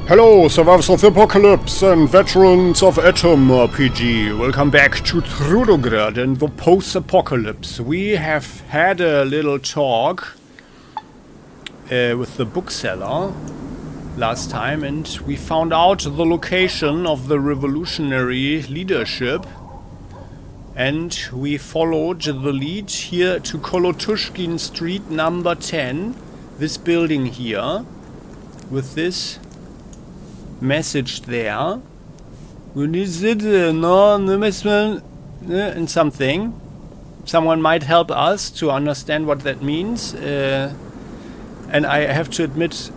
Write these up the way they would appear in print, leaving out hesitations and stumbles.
Hello, survivors of the apocalypse and veterans of AtomRPG. Welcome back to Trudograd and the post-apocalypse. We have had a little talk with the bookseller last time, and we found out the location of the revolutionary leadership, and we followed the lead here to Kolotushkin Street number 10, this building here, with this message there. We need and something. Someone might help us to understand what that means. And I have to admit,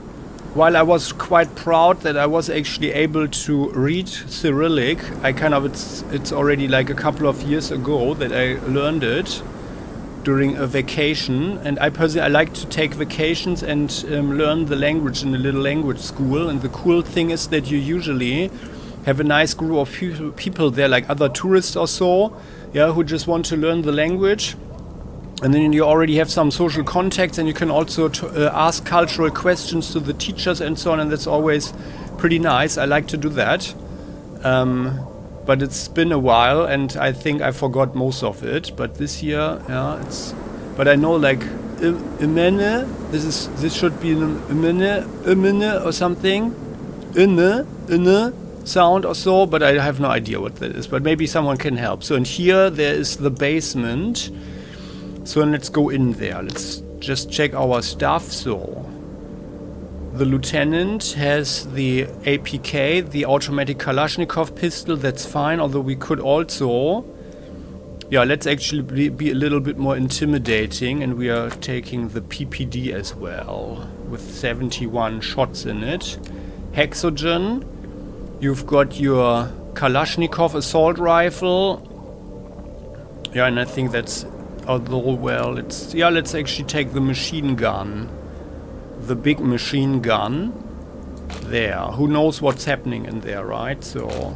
while I was quite proud that I was actually able to read Cyrillic, it's already like a couple of years ago that I learned it during a vacation, and I like to take vacations and learn the language in a little language school. And the cool thing is that you usually have a nice group of people there, like other tourists or so, yeah, who just want to learn the language. And then you already have some social contacts, and you can also ask cultural questions to the teachers and so on, and that's always pretty nice. I like to do that. But it's been a while, and I think I forgot most of it. But this year, yeah, but I know like imene. This should be an imene or something, inne sound or so. But I have no idea what that is. But maybe someone can help. So, and here there is the basement. So let's go in there. Let's just check our stuff. So the lieutenant has the APK, the automatic Kalashnikov pistol. That's fine, although we could also... Yeah, let's actually be a little bit more intimidating, and we are taking the PPD as well, with 71 shots in it. Hexogen. You've got your Kalashnikov assault rifle. Yeah, and I think that's... Although, well, let's actually take the machine gun. The big machine gun there. Who knows what's happening in there, right? So,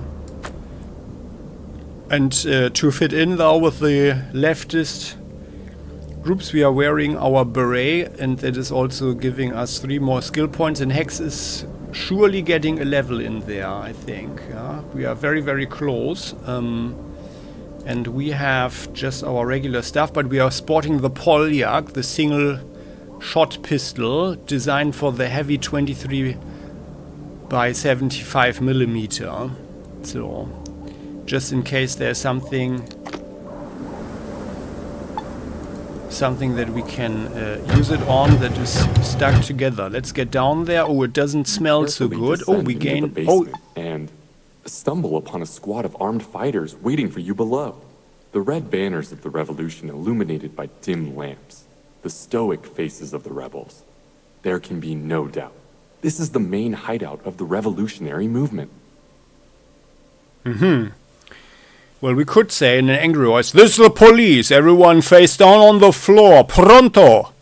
and to fit in though with the leftist groups, we are wearing our beret, and that is also giving us 3 more skill points, and Hex is surely getting a level in there, I think. Yeah? We are very, very close. And we have just our regular stuff, but we are sporting the Polyak, the single shot pistol designed for the heavy 23 by 75 millimeter. So just in case there's something that we can use it on that is stuck together. Let's get down there. Oh, it doesn't smell so good. Oh, we gain... Oh, and stumble upon a squad of armed fighters waiting for you below. The red banners of the revolution illuminated by dim lamps. The stoic faces of the rebels. There can be no doubt. This is the main hideout of the revolutionary movement. Well, we could say in an angry voice, "This is the police! Everyone face down on the floor! Pronto!"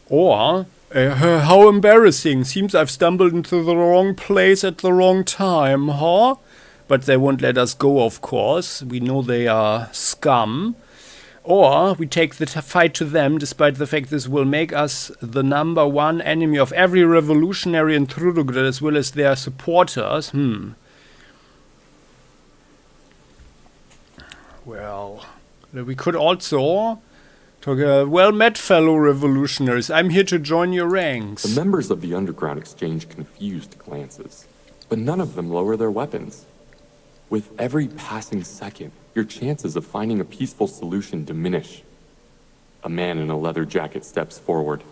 Or, "How embarrassing! Seems I've stumbled into the wrong place at the wrong time, huh?" But they won't let us go, of course. We know they are scum. Or we take the fight to them, despite the fact this will make us the #1 enemy of every revolutionary in Trudograd, as well as their supporters. Well, we could also talk, well met, fellow revolutionaries. I'm here to join your ranks. The members of the underground exchange confused glances, but none of them lower their weapons. With every passing second, your chances of finding a peaceful solution diminish. A man in a leather jacket steps forward,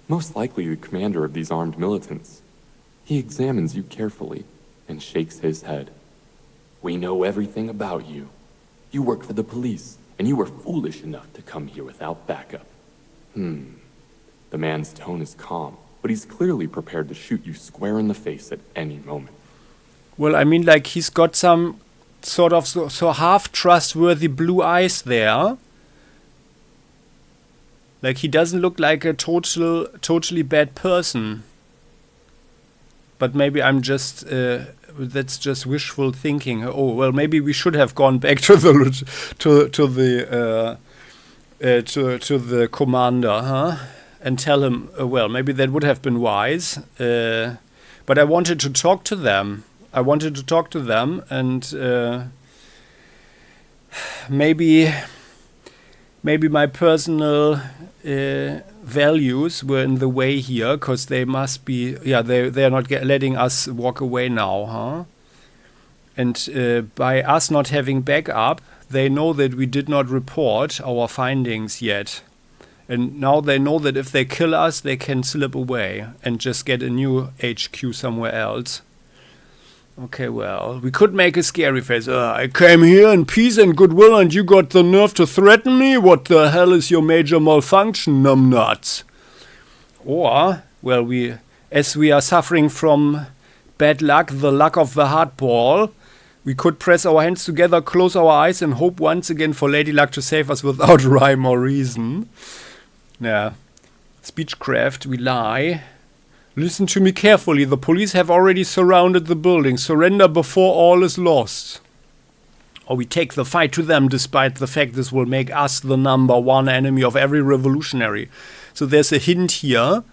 most likely the commander of these armed militants. He examines you carefully and shakes his head. "We know everything about you. You work for the police, and you were foolish enough to come here without backup." The man's tone is calm, but he's clearly prepared to shoot you square in the face at any moment. Well, I mean, like, he's got some sort of so half trustworthy blue eyes there. Like, he doesn't look like a totally bad person. But maybe I'm just that's just wishful thinking. Oh, well, maybe we should have gone back to the commander, huh? And tell him. Well, maybe that would have been wise. But But I wanted to talk to them. And maybe my personal values were in the way here, because they must be, they're not letting us walk away now, huh? And by us not having backup, they know that we did not report our findings yet. And now they know that if they kill us, they can slip away and just get a new HQ somewhere else. Okay, well, we could make a scary face. I came here in peace and goodwill and you got the nerve to threaten me? What the hell is your major malfunction, numbnuts? Or, well, as we are suffering from bad luck, the luck of the hardball, we could press our hands together, close our eyes, and hope once again for Lady Luck to save us without rhyme or reason. Yeah. Speechcraft, we lie. Listen to me carefully. The police have already surrounded the building. Surrender before all is lost. Or we take the fight to them, despite the fact this will make us the #1 enemy of every revolutionary. So there's a hint here.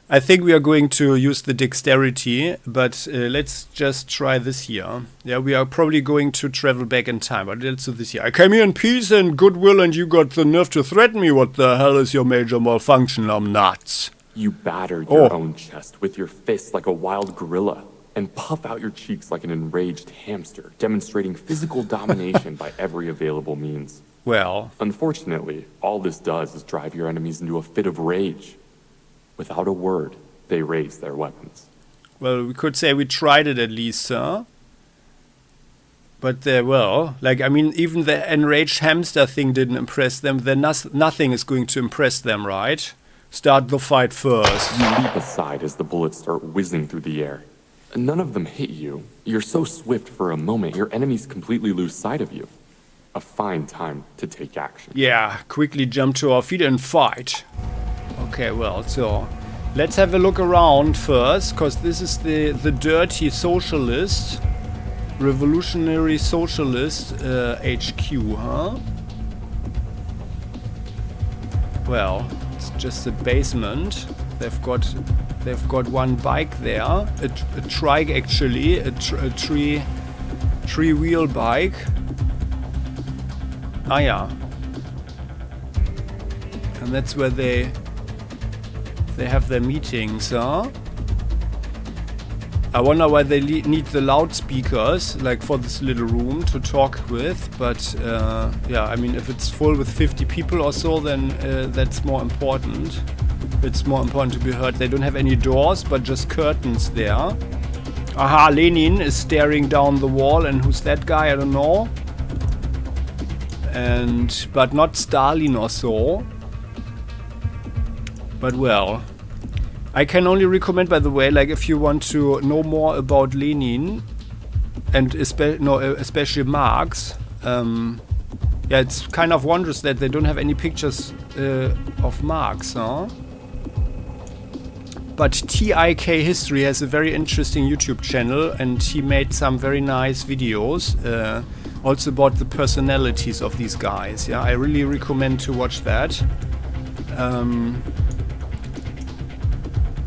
I think we are going to use the dexterity, but let's just try this here. Yeah, we are probably going to travel back in time, but let's do this here. I came here in peace and goodwill and you got the nerve to threaten me. What the hell is your major malfunction? I'm nuts. You batter your own chest with your fists like a wild gorilla and puff out your cheeks like an enraged hamster, demonstrating physical domination by every available means. Well, unfortunately, all this does is drive your enemies into a fit of rage. Without a word, they raise their weapons. Well, we could say we tried it at least, huh? But even the enraged hamster thing didn't impress them. Then nothing is going to impress them, right? Start the fight first. You leap aside as the bullets start whizzing through the air. None of them hit you. You're so swift for a moment, your enemies completely lose sight of you. A fine time to take action. Yeah, quickly jump to our feet and fight. Okay, well, so let's have a look around first, because this is the dirty socialist, revolutionary socialist HQ, huh? Well, it's just a basement. They've got one bike there, a trike actually, a three-wheel bike. Ah, yeah. And that's where they have their meetings, huh? I wonder why they need the loudspeakers, like for this little room to talk with, but yeah, I mean, if it's full with 50 people or so, then that's more important. It's more important to be heard. They don't have any doors, but just curtains there. Aha, Lenin is staring down the wall, and who's that guy? I don't know. But not Stalin or so. But well, I can only recommend, by the way, like if you want to know more about Lenin and especially Marx, yeah, it's kind of wondrous that they don't have any pictures of Marx, huh? But TIK History has a very interesting YouTube channel, and he made some very nice videos also about the personalities of these guys. Yeah, I really recommend to watch that.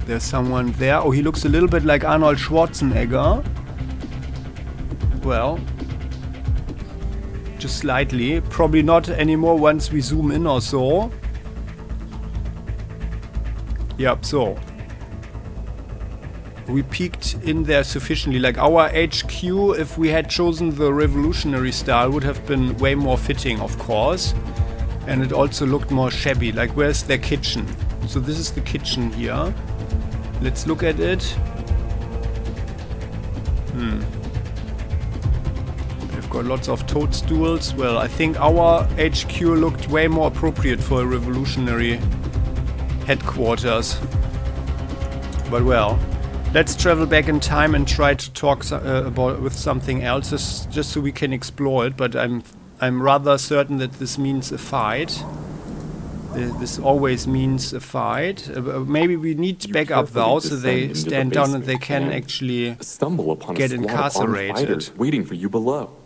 There's someone there. Oh, he looks a little bit like Arnold Schwarzenegger. Well, just slightly. Probably not anymore once we zoom in or so. Yep, so. We peeked in there sufficiently. Like our HQ, if we had chosen the revolutionary style, would have been way more fitting, of course. And it also looked more shabby. Like, where's their kitchen? So this is the kitchen here. Let's look at it. They've got lots of toadstools. Well, I think our HQ looked way more appropriate for a revolutionary headquarters. But well, let's travel back in time and try to talk with something else, just so we can explore it. But I'm rather certain that this means a fight. This always means a fight. Maybe we need backup though, so they stand down and they can actually stumble upon get a squad of incarcerated. armed fighters waiting for you below.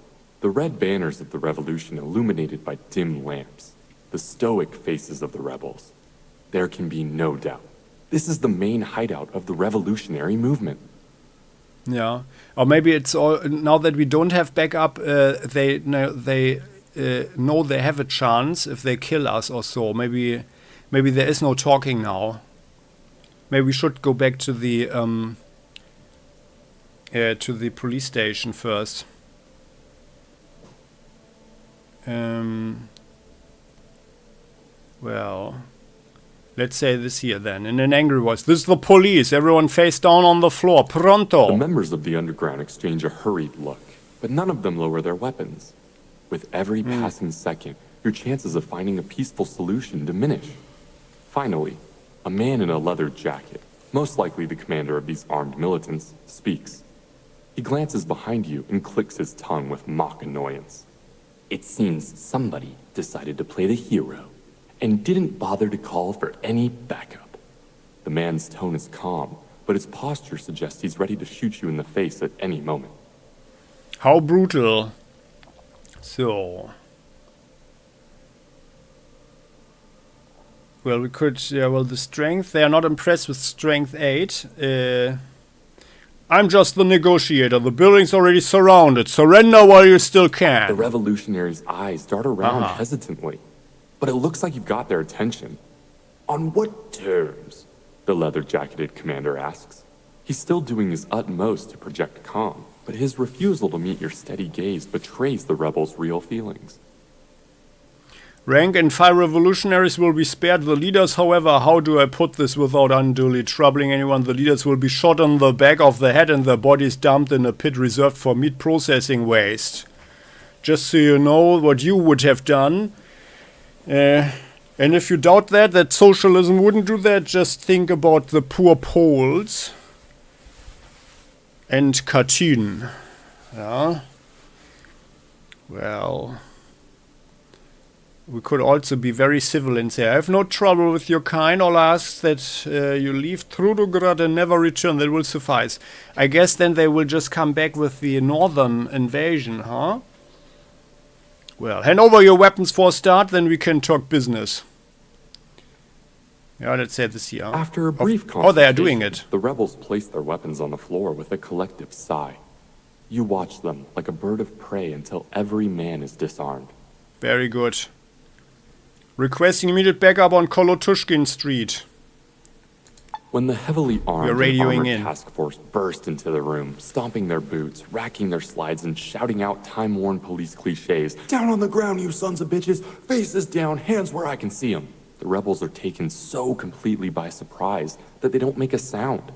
The red banners of the revolution illuminated by dim lamps. The stoic faces of the rebels. There can be no doubt. This is the main hideout of the revolutionary movement. Yeah, or maybe it's all now that we don't have backup. They know they have a chance if they kill us or so. Maybe there is no talking now. Maybe we should go back to the police station first. Well, let's say this here then, in an angry voice. This is the police. Everyone face down on the floor. Pronto. The members of the underground exchange a hurried look, but none of them lower their weapons. With every passing second, your chances of finding a peaceful solution diminish. Finally, a man in a leather jacket, most likely the commander of these armed militants, speaks. He glances behind you and clicks his tongue with mock annoyance. It seems somebody decided to play the hero and didn't bother to call for any backup. The man's tone is calm, but his posture suggests he's ready to shoot you in the face at any moment. How brutal. So. Well, we could, the strength. They are not impressed with strength 8. I'm just the negotiator. The building's already surrounded. Surrender while you still can. The revolutionaries' eyes dart around hesitantly. But it looks like you've got their attention. On what terms? The leather-jacketed commander asks. He's still doing his utmost to project calm, but his refusal to meet your steady gaze betrays the rebels' real feelings. Rank and file revolutionaries will be spared. The leaders, however, how do I put this without unduly troubling anyone? The leaders will be shot on the back of the head and their bodies dumped in a pit reserved for meat processing waste. Just so you know what you would have done. And if you doubt that socialism wouldn't do that, just think about the poor Poles and Katyn. Yeah. Well, we could also be very civil and say, I have no trouble with your kind. All I ask that you leave Trudograd and never return. That will suffice. I guess then they will just come back with the northern invasion, huh? Well, hand over your weapons for a start, then we can talk business. Yeah, let's say this here. After a brief conversation, oh, they are doing it. The rebels place their weapons on the floor with a collective sigh. You watch them like a bird of prey until every man is disarmed. Very good. Requesting immediate backup on Kolotushkin Street. When the heavily armed and armored in. task force burst into the room, stomping their boots, racking their slides, and shouting out time-worn police cliches, "Down on the ground, you sons of bitches! Faces down, hands where I can see them!" The rebels are taken so completely by surprise that they don't make a sound.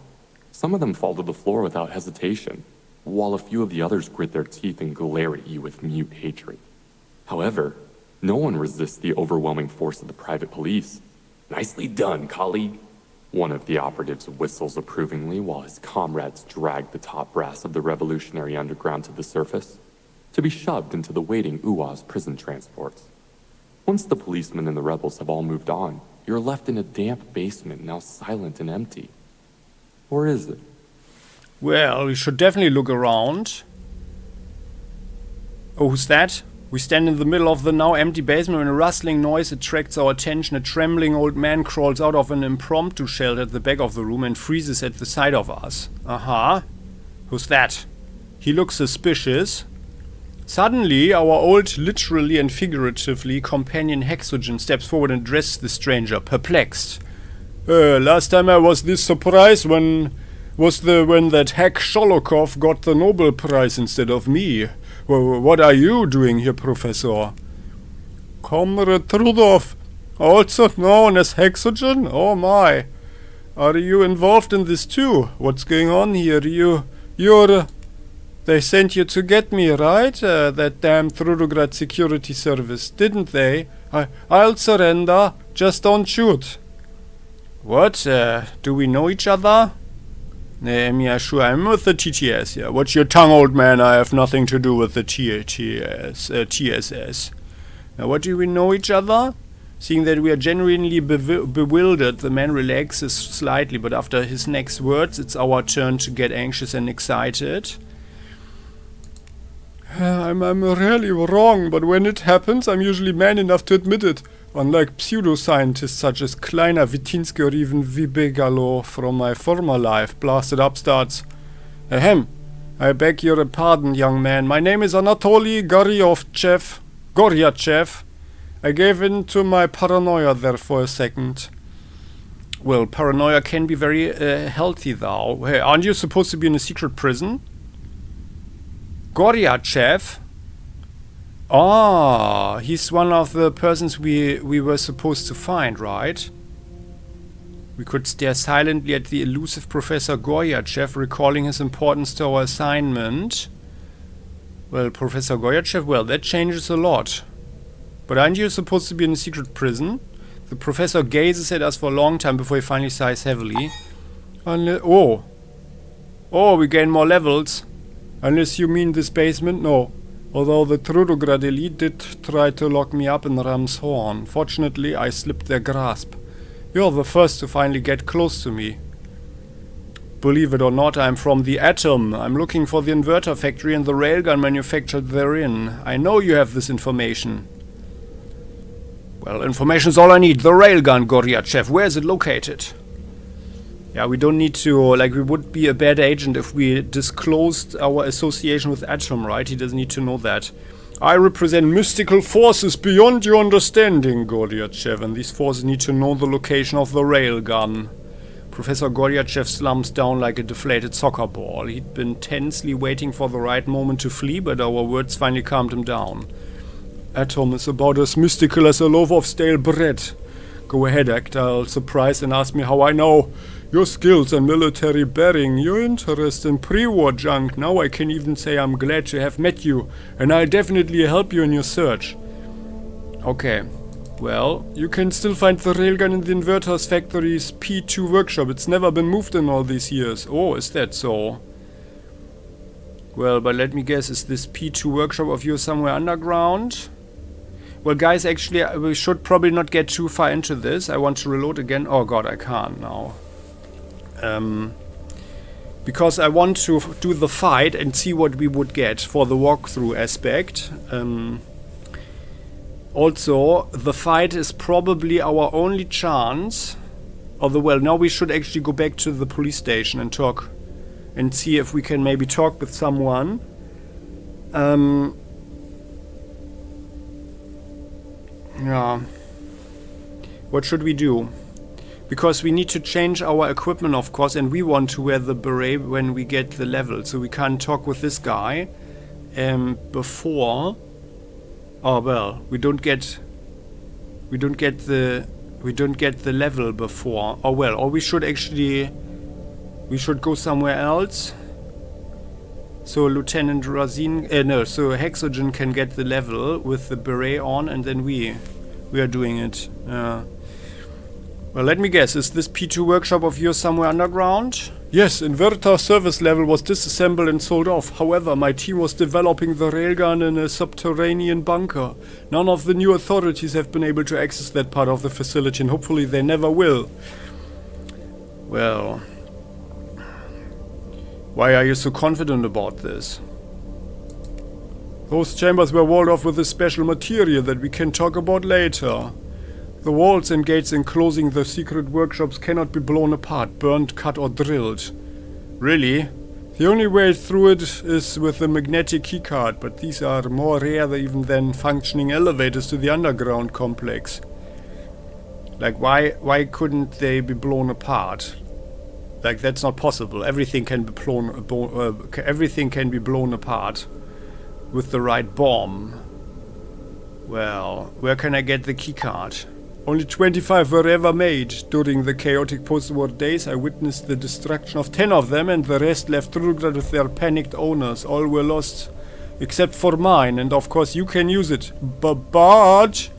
Some of them fall to the floor without hesitation, while a few of the others grit their teeth and glare at you with mute hatred. However, no one resists the overwhelming force of the private police. "Nicely done, colleague." One of the operatives whistles approvingly while his comrades drag the top brass of the revolutionary underground to the surface, to be shoved into the waiting UA's prison transports. Once the policemen and the rebels have all moved on, you're left in a damp basement now silent and empty. Or is it? Well, we should definitely look around. Oh, who's that? We stand in the middle of the now empty basement when a rustling noise attracts our attention. A trembling old man crawls out of an impromptu shelter at the back of the room and freezes at the sight of us. Who's that? He looks suspicious. Suddenly, our old, literally and figuratively, companion Hexogen steps forward and addresses the stranger, perplexed. Last time I was this surprised when that hack Sholokov got the Nobel Prize instead of me. Well, what are you doing here, Professor? Comrade Trudov, also known as Hexogen? Oh my. Are you involved in this too? What's going on here? They sent you to get me, right? That damn Trudograd security service, didn't they? I'll surrender. Just don't shoot. What? Do we know each other? Yeah, sure, I'm with the TTS, yeah. Watch your tongue, old man, I have nothing to do with the TSS. Now, what, do we know each other? Seeing that we are genuinely bewildered, the man relaxes slightly, but after his next words, it's our turn to get anxious and excited. I'm really wrong, but when it happens, I'm usually man enough to admit it. Unlike pseudoscientists such as Kleiner, Witinsky, or even Vibegalo from my former life, blasted upstarts. Ahem. I beg your pardon, young man. My name is Anatoly Goryachev. I gave in to my paranoia there for a second. Well, paranoia can be very healthy, though. Hey, aren't you supposed to be in a secret prison? Goryachev? Ah, he's one of the persons we were supposed to find, right? We could stare silently at the elusive Professor Goryachev, recalling his importance to our assignment. Well, Professor Goryachev, well, that changes a lot. But aren't you supposed to be in a secret prison? The professor gazes at us for a long time before he finally sighs heavily. Oh, we gain more levels. Unless you mean this basement? No. Although the Trudograd elite did try to lock me up in Ram's Horn. Fortunately, I slipped their grasp. You're the first to finally get close to me. Believe it or not, I'm from the Atom. I'm looking for the inverter factory and the railgun manufactured therein. I know you have this information. Well, information's all I need. The railgun, Goryachev. Where is it located? Yeah, we don't need to... Like, we would be a bad agent if we disclosed our association with Atom, right? He doesn't need to know that. I represent mystical forces beyond your understanding, Goryachev, and these forces need to know the location of the railgun. Professor Goryachev slumps down like a deflated soccer ball. He'd been tensely waiting for the right moment to flee, but our words finally calmed him down. Atom is about as mystical as a loaf of stale bread. Go ahead, act all surprised and ask me how I know. Your skills and military bearing, your interest in pre-war junk. Now I can even say I'm glad to have met you, and I'll definitely help you in your search. Okay. Well, you can still find the railgun in the inverters factory's P2 workshop. It's never been moved in all these years. Oh, is that so? Well, but let me guess, is this P2 workshop of yours somewhere underground? Well, guys, actually, we should probably not get too far into this. I want to reload again. Oh god, I can't now. Because I want to do the fight and see what we would get for the walkthrough aspect. Also, the fight is probably our only chance. Although, well, now we should actually go back to the police station and talk and see if we can maybe talk with someone. Yeah. What should we do? Because we need to change our equipment, of course, and we want to wear the beret when we get the level. So we can't talk with this guy before. Oh well, we don't get the level before. Oh well, or we should go somewhere else. So Lieutenant Razin, so Hexogen can get the level with the beret on, and then we are doing it. Well, let me guess, is this P2 workshop of yours somewhere underground? Yes, inverter service level was disassembled and sold off. However, my team was developing the railgun in a subterranean bunker. None of the new authorities have been able to access that part of the facility, and hopefully they never will. Well, why are you so confident about this? Those chambers were walled off with a special material that we can talk about later. The walls and gates enclosing the secret workshops cannot be blown apart, burned, cut or drilled. Really? The only way through it is with a magnetic keycard, but these are more rare even than functioning elevators to the underground complex. Like, why couldn't they be blown apart? Like, that's not possible. Everything can be blown apart with the right bomb. Well, where can I get the keycard? Only 25 were ever made. During the chaotic post-war days, I witnessed the destruction of 10 of them, and the rest left Trudograd with their panicked owners. All were lost, except for mine, and of course you can use it. But...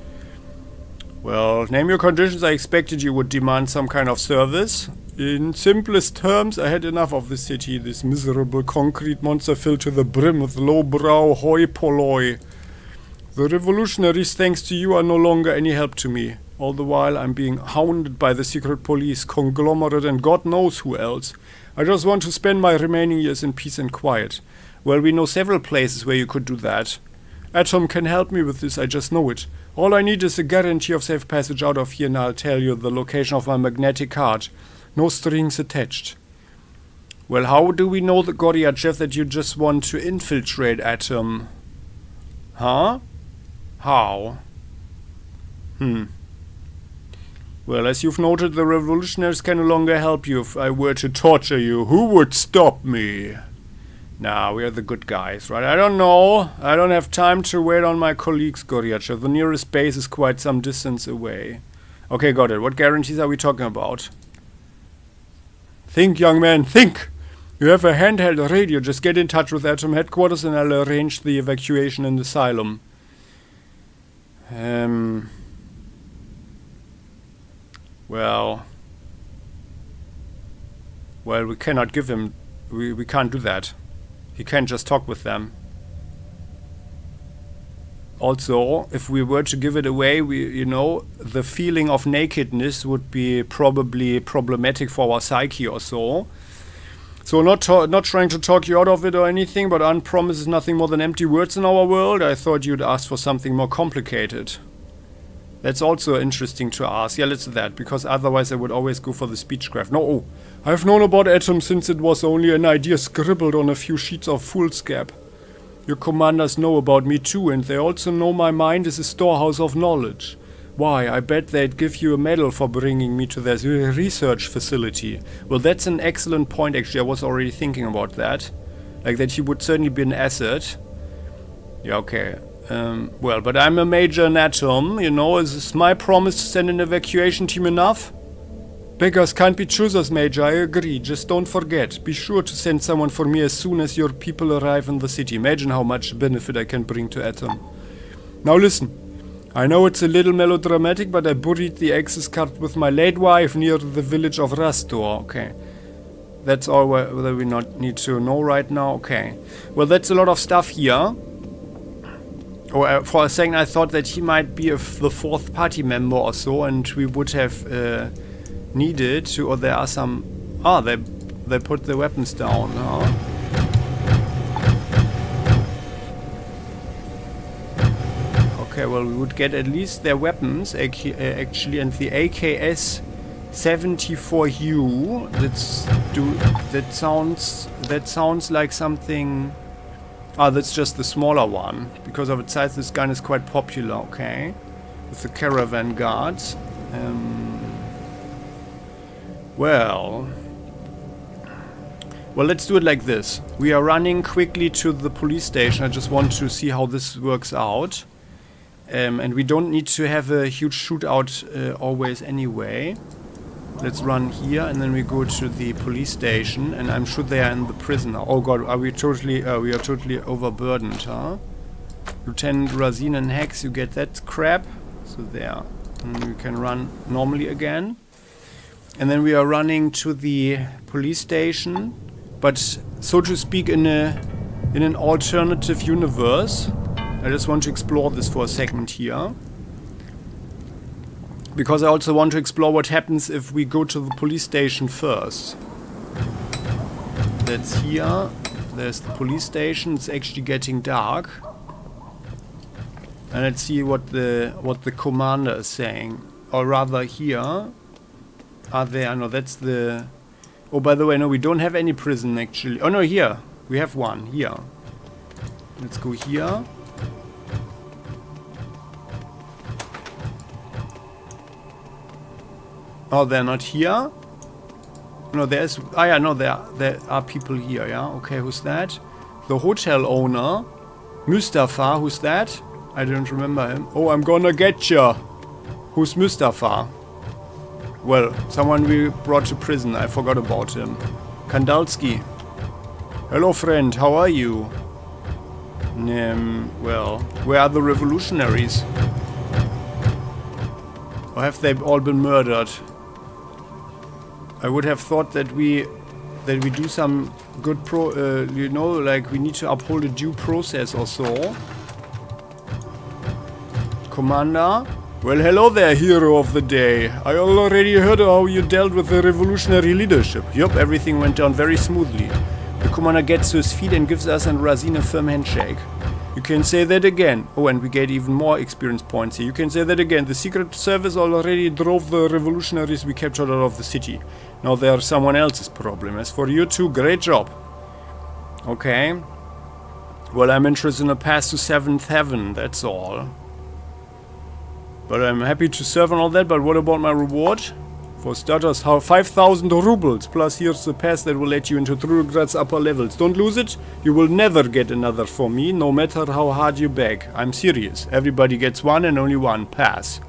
Well, name your conditions. I expected you would demand some kind of service. In simplest terms, I had enough of the city, this miserable concrete monster filled to the brim with lowbrow hoi polloi. The revolutionaries, thanks to you, are no longer any help to me. All the while I'm being hounded by the secret police, conglomerate and God knows who else. I just want to spend my remaining years in peace and quiet. Well, we know several places where you could do that. Atom can help me with this, I just know it. All I need is a guarantee of safe passage out of here, and I'll tell you the location of my magnetic heart. No strings attached. Well, how do we know, the Goryachev, that you just want to infiltrate Atom? Huh? How? Well, as you've noted, the revolutionaries can no longer help you if I were to torture you. Who would stop me? Nah, we are the good guys, right? I don't know. I don't have time to wait on my colleagues, Goryachev. The nearest base is quite some distance away. Okay, got it. What guarantees are we talking about? Think, young man, think! You have a handheld radio. Just get in touch with Atom headquarters and I'll arrange the evacuation in the asylum. Well, we cannot give him... We can't do that. He can't just talk with them. Also, if we were to give it away, the feeling of nakedness would be probably problematic for our psyche or so. So not trying to talk you out of it or anything, but unpromise is nothing more than empty words in our world. I thought you'd ask for something more complicated. That's also interesting to ask. Yeah, let's do that, because otherwise I would always go for the speechcraft. No, I've known about Atom since it was only an idea scribbled on a few sheets of foolscap. Your commanders know about me too, and they also know my mind is a storehouse of knowledge. Why, I bet they'd give you a medal for bringing me to their research facility. Well, that's an excellent point, actually. I was already thinking about that. Like, that he would certainly be an asset. Yeah, okay. Well, but I'm a major in Atom, Is my promise to send an evacuation team enough? Beggars can't be choosers, Major, I agree. Just don't forget. Be sure to send someone for me as soon as your people arrive in the city. Imagine how much benefit I can bring to Atom. Now listen. I know it's a little melodramatic, but I buried the access card with my late wife near the village of Rastor. Okay. That's all that we not need to know right now. Okay. Well, that's a lot of stuff here. Oh, for a second I thought that he might be the fourth party member or so, and we would have needed to... Or there are some... Ah, they put the weapons down. Huh? Okay, well, we would get at least their weapons, actually, and the AKS 74U. That sounds like something. Ah, that's just the smaller one. Because of its size, this gun is quite popular. Okay, with the caravan guards. Well, let's do it like this. We are running quickly to the police station. I just want to see how this works out. And we don't need to have a huge shootout always anyway. Let's run here and then we go to the police station, and I'm sure they are in the prison now. Oh god, we are totally overburdened, huh? Lieutenant Razin and Hex, you get that crap. So there. And we can run normally again. And then we are running to the police station, but so to speak in an alternative universe. I just want to explore this for a second here. Because I also want to explore what happens if we go to the police station first. That's here. There's the police station. It's actually getting dark. And let's see what the commander is saying. Or rather here. No, that's the... Oh, by the way, no, we don't have any prison actually. Oh no, here. We have one. Here. Let's go here. Oh, they're not here? No, there's... Ah, yeah, no, there are people here, yeah? Okay, who's that? The hotel owner. Mustafa, who's that? I don't remember him. Oh, I'm gonna get ya! Who's Mustafa? Well, someone we brought to prison. I forgot about him. Kandalski. Hello, friend. How are you? Well, where are the revolutionaries? Or have they all been murdered? I would have thought that we do some good like we need to uphold a due process or so. Commander? Well, hello there, hero of the day. I already heard how you dealt with the revolutionary leadership. Yup, everything went down very smoothly. The commander gets to his feet and gives us and Razin a firm handshake. You can say that again. Oh, and we get even more experience points here. You can say that again. The Secret Service already drove the revolutionaries we captured out of the city. Now they are someone else's problem. As for you two, great job. Okay. Well, I'm interested in a pass to 7th heaven, that's all. But I'm happy to serve and all that, but what about my reward? For starters, 5,000 rubles, plus here's the pass that will let you into Trudograd's upper levels. Don't lose it, you will never get another from me, no matter how hard you beg. I'm serious. Everybody gets one and only one pass.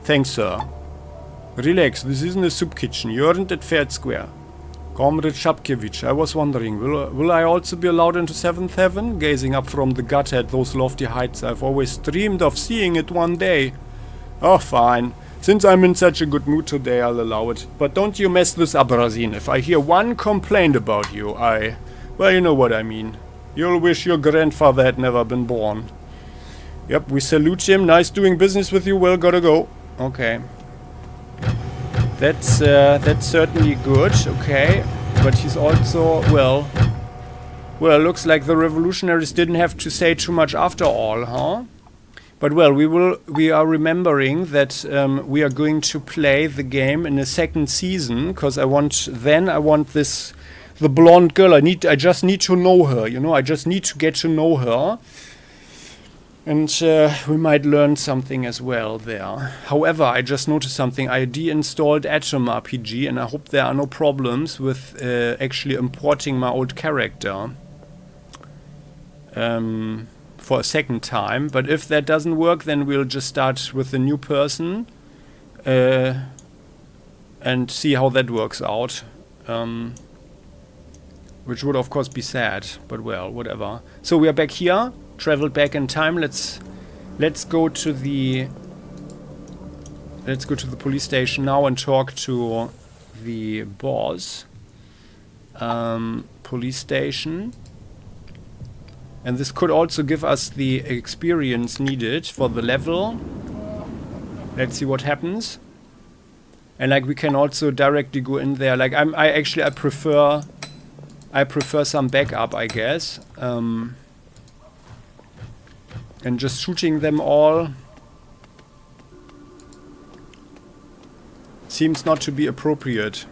Thanks, sir. Relax, this isn't a soup kitchen. You aren't at Fair Square. Comrade Shapkevich, I was wondering, will I also be allowed into 7th heaven? Gazing up from the gutter at those lofty heights, I've always dreamed of seeing it one day. Oh, fine. Since I'm in such a good mood today, I'll allow it. But don't you mess this up, Razin. If I hear one complaint about you, well, you know what I mean. You'll wish your grandfather had never been born. Yep, we salute him. Nice doing business with you. Well, gotta go. Okay. That's certainly good. Okay. But he's also, well, looks like the revolutionaries didn't have to say too much after all, huh? But well, we are remembering that we are going to play the game in a second season, because I want this, the blonde girl, I just need to know her, you know, I just need to get to know her. And we might learn something as well there. However, I just noticed something. I deinstalled AtomRPG and I hope there are no problems with actually importing my old character. For a second time, but if that doesn't work, then we'll just start with the new person and see how that works out, which would of course be sad, but well, whatever. So we are back here, traveled back in time. Let's go to the police station now and talk to the boss. Police station. And this could also give us the experience needed for the level. Let's see what happens. And like we can also directly go in there. Like I prefer some backup, I guess. And just shooting them all seems not to be appropriate.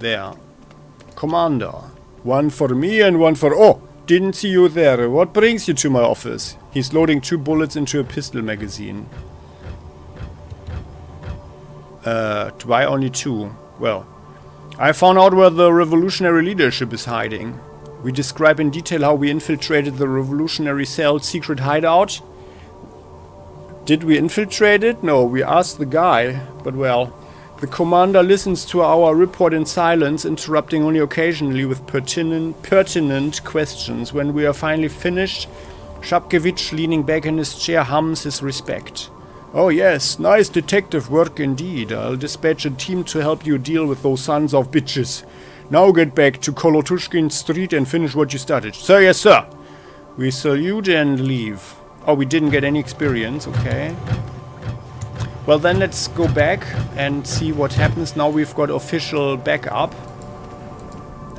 There. Commander. One for me and one for... Oh! Didn't see you there. What brings you to my office? He's loading 2 bullets into a pistol magazine. Why only 2? Well, I found out where the revolutionary leadership is hiding. We describe in detail how we infiltrated the revolutionary cell's secret hideout. Did we infiltrate it? No, we asked the guy. But well... The commander listens to our report in silence, interrupting only occasionally with pertinent questions. When we are finally finished, Shapkevich, leaning back in his chair, hums his respect. Oh yes, nice detective work indeed. I'll dispatch a team to help you deal with those sons of bitches. Now get back to Kolotushkin Street and finish what you started. Sir, yes sir. We salute and leave. Oh, we didn't get any experience, okay. Well then let's go back and see what happens. Now we've got official backup.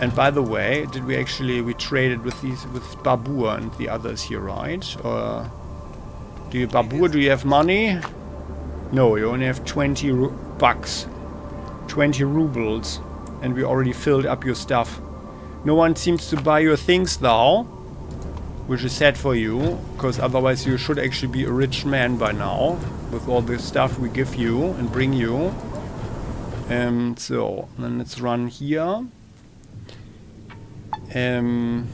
And by the way, we traded with Baldur and the others here, right? Or Baldur, do you have money? No, you only have 20 bucks. 20 rubles. And we already filled up your stuff. No one seems to buy your things though. Which is sad for you, because otherwise you should actually be a rich man by now. With all the stuff we give you and bring you. So, then let's run here. Then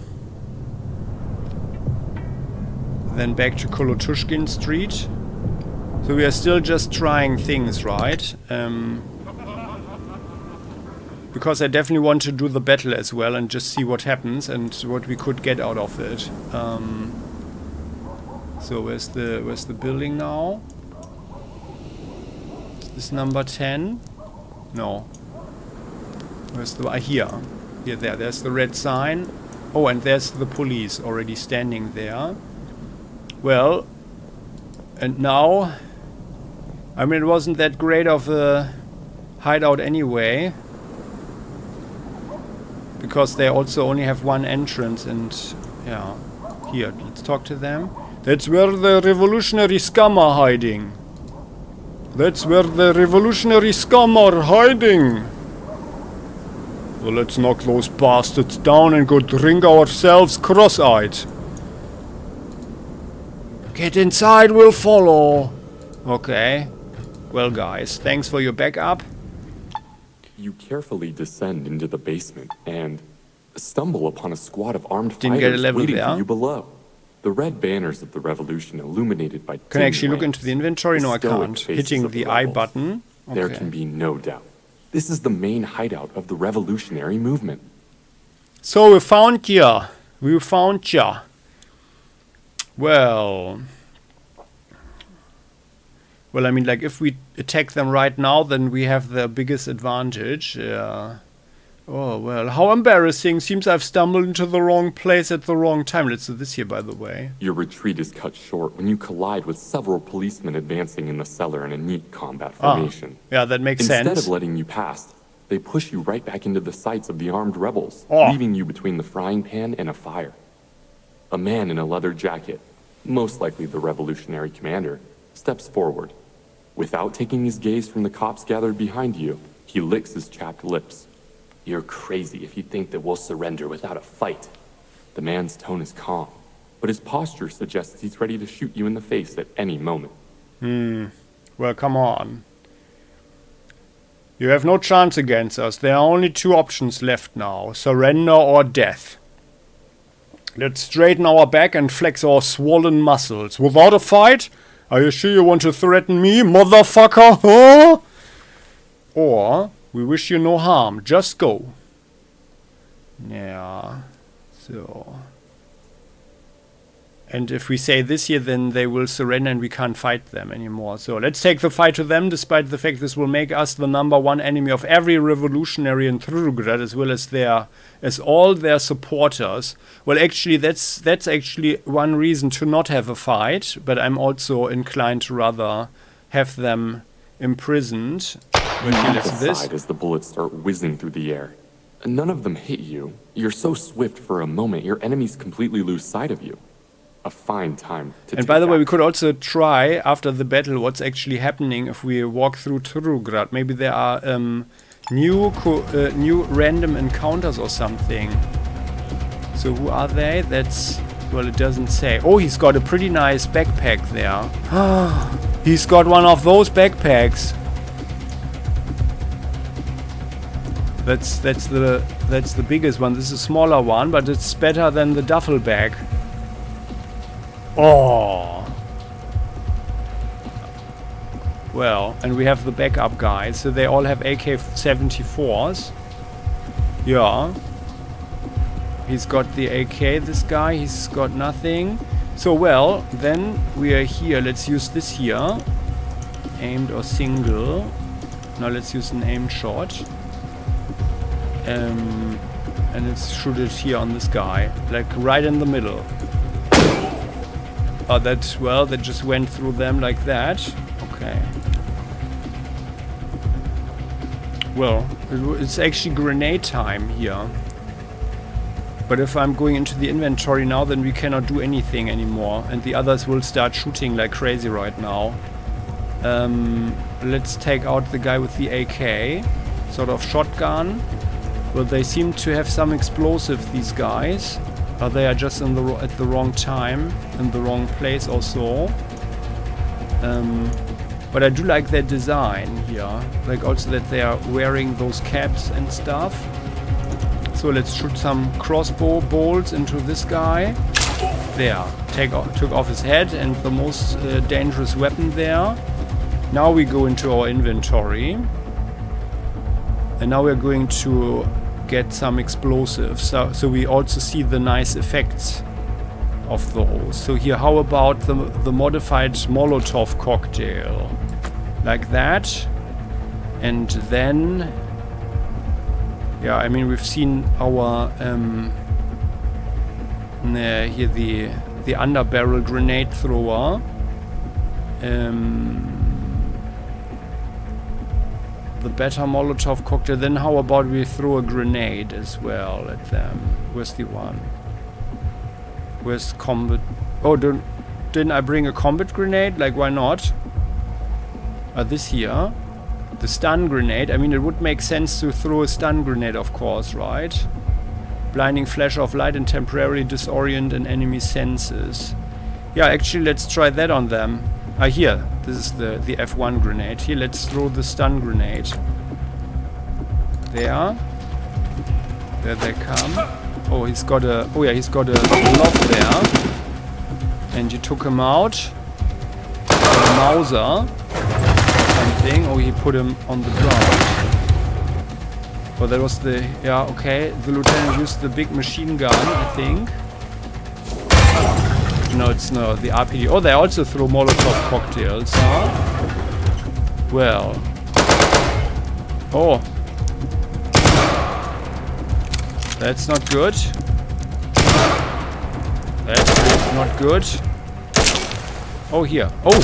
back to Kolotushkin Street. So we are still just trying things, right? Because I definitely want to do the battle as well and just see what happens and what we could get out of it. So where's the building now? Is this number 10? No. Where's the... here. There's the red sign. Oh, and there's the police already standing there. Well, and now... I mean, it wasn't that great of a hideout anyway. because they also only have one entrance. And yeah, here, let's talk to them. That's where the revolutionary scum are hiding. That's where the revolutionary scum are hiding. So let's knock those bastards down and go drink ourselves cross-eyed. Get inside, we'll follow. Okay. Well, guys, thanks for your backup. You carefully descend into the basement and stumble upon a squad of armed Didn't get a fighters level waiting there. for you below. The red banners of the revolution illuminated by Can I dim actually look lamps, into the inventory? No, I stoic can't. faces Hitting of the I rebels. button. There Okay. can be no doubt. This is the main hideout of the revolutionary movement. So we found ya. We found ya. Well, I mean, like, if we attack them right now, then we have the biggest advantage. Oh, well, how embarrassing. Seems I've stumbled into the wrong place at the wrong time. Let's do this here, by the way. Your retreat is cut short when you collide with several policemen advancing in the cellar in a neat combat formation. Yeah, that makes Instead sense. of letting you pass, they push you right back into the sights of the armed rebels, Oh. leaving you between the frying pan and a fire. A man in a leather jacket, most likely the revolutionary commander, steps forward. Without taking his gaze from the cops gathered behind you, he licks his chapped lips. You're crazy if you think that we'll surrender without a fight. The man's tone is calm, but his posture suggests he's ready to shoot you in the face at any moment. Well, come on. You have no chance against us. There are only two options left now. Surrender or death. Let's straighten our back and flex our swollen muscles. Without a fight? Are you sure you want to threaten me, motherfucker? Huh? Or, we wish you no harm. Just go. Yeah. So. And if we say this here, then they will surrender and we can't fight them anymore. So let's take the fight to them, despite the fact this will make us the #1 enemy of every revolutionary in Trudograd, as well as all their supporters. Well, actually, that's actually one reason to not have a fight, but I'm also inclined to rather have them imprisoned. You Okay, leap let's do this. aside as the bullets start whizzing through the air. None of them hit you. You're so swift for a moment, your enemies completely lose sight of you. A fine time to And by the way, we could also try, after the battle, what's actually happening if we walk through Trudograd. Maybe there are new random encounters or something. So who are they? That's... well, it doesn't say. Oh, he's got a pretty nice backpack there. He's got one of those backpacks. That's the biggest one. This is a smaller one, but it's better than the duffel bag. Oh. Well, and we have the backup guys, so they all have AK-74s. Yeah. He's got the AK, this guy. He's got nothing. So, well, then we are here. Let's use this here. Aimed or single. Now let's use an aimed shot. And let's shoot it here on this guy. Like, right in the middle. Oh, that just went through them like that. Okay. Well, it's actually grenade time here. But if I'm going into the inventory now, then we cannot do anything anymore. And the others will start shooting like crazy right now. Let's take out the guy with the AK. Sort of shotgun. Well, they seem to have some explosive, these guys. They are just at the wrong time, in the wrong place also. But I do like their design here. Like also that they are wearing those caps and stuff. So let's shoot some crossbow bolts into this guy. There. Took off his head and the most dangerous weapon there. Now we go into our inventory. And now we're going to get some explosives. So we also see the nice effects of those. So here, how about the modified Molotov cocktail? Like that. And then... yeah, I mean, we've seen our... here, the underbarrel grenade thrower. the better Molotov cocktail. Then how about we throw a grenade as well at them? Where's the one? Where's combat? Oh, didn't I bring a combat grenade? Like, why not? This here. The stun grenade. I mean, it would make sense to throw a stun grenade, of course, right? Blinding flash of light and temporarily disorient an enemy's senses. Yeah, actually, let's try that on them. Here. This is the F1 grenade. Here, let's throw the stun grenade. There. There they come. Oh, he's got a... Oh, yeah, he's got a glove there. And you took him out. A Mauser. Something. Oh, he put him on the ground. Oh, that was the... Yeah, okay. The lieutenant used the big machine gun, I think. No, it's no, the RPG. Oh, they also throw Molotov cocktails, huh? Well. Oh. That's not good. That's not good. Oh, here. Oh!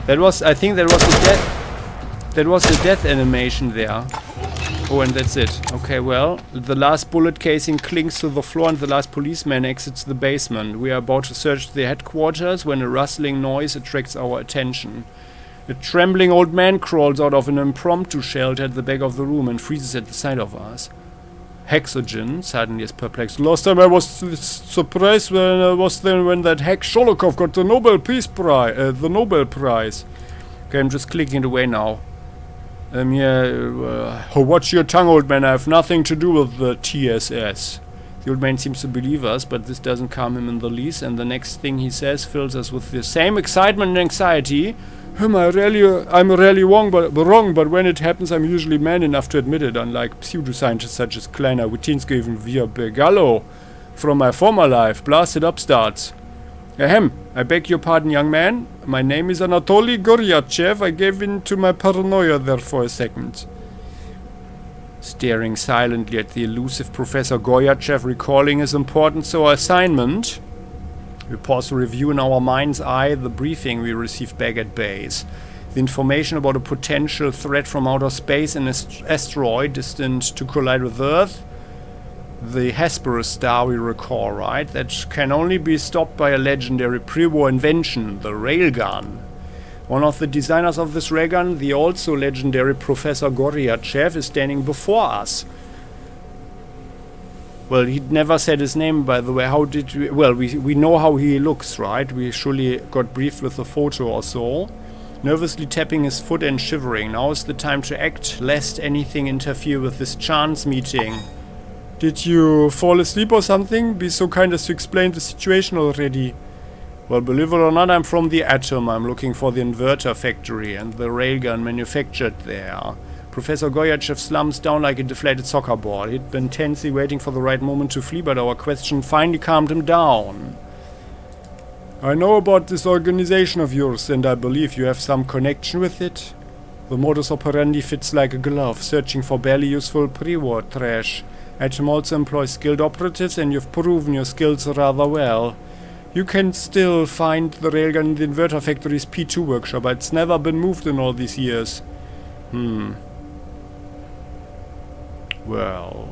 That was, I think that was the death. That was the death animation there. Oh, and that's it. Okay, well, the last bullet casing clings to the floor and the last policeman exits the basement. We are about to search the headquarters when a rustling noise attracts our attention. A trembling old man crawls out of an impromptu shelter at the back of the room and freezes at the sight of us. Hexogen suddenly is perplexed. Last time I was surprised when that hack Sholokov got the Nobel Peace Prize. Okay, I'm just clicking it away now. Watch your tongue, old man. I have nothing to do with the TSS. The old man seems to believe us, but this doesn't calm him in the least, and the next thing he says fills us with the same excitement and anxiety. I'm really wrong, but when it happens, I'm usually man enough to admit it, unlike pseudoscientists such as Kleiner, Witinsky, even via Begallo from my former life. Blasted upstarts. Ahem, I beg your pardon, young man. My name is Anatoly Goryachev. I gave in to my paranoia there for a second. Staring silently at the elusive Professor Goryachev, recalling his importance to our assignment, we pause to review in our mind's eye the briefing we received back at base. The information about a potential threat from outer space, an asteroid destined to collide with Earth. The Hesperus star, we recall, right? That can only be stopped by a legendary pre-war invention, the railgun. One of the designers of this railgun, the also legendary Professor Goryachev, is standing before us. Well, he never said his name, by the way. How did we... Well, we know how he looks, right? We surely got briefed with a photo or so. Nervously tapping his foot and shivering. Now is the time to act, lest anything interfere with this chance meeting. Did you fall asleep or something? Be so kind as to explain the situation already. Well, believe it or not, I'm from the Atom. I'm looking for the inverter factory and the railgun manufactured there. Professor Goryachev slumps down like a deflated soccer ball. He'd been tensely waiting for the right moment to flee, but our question finally calmed him down. I know about this organization of yours, and I believe you have some connection with it. The modus operandi fits like a glove, searching for barely useful pre-war trash. Atom also employs skilled operatives, and you've proven your skills rather well. You can still find the railgun in the inverter factory's P2 workshop, but it's never been moved in all these years. Well,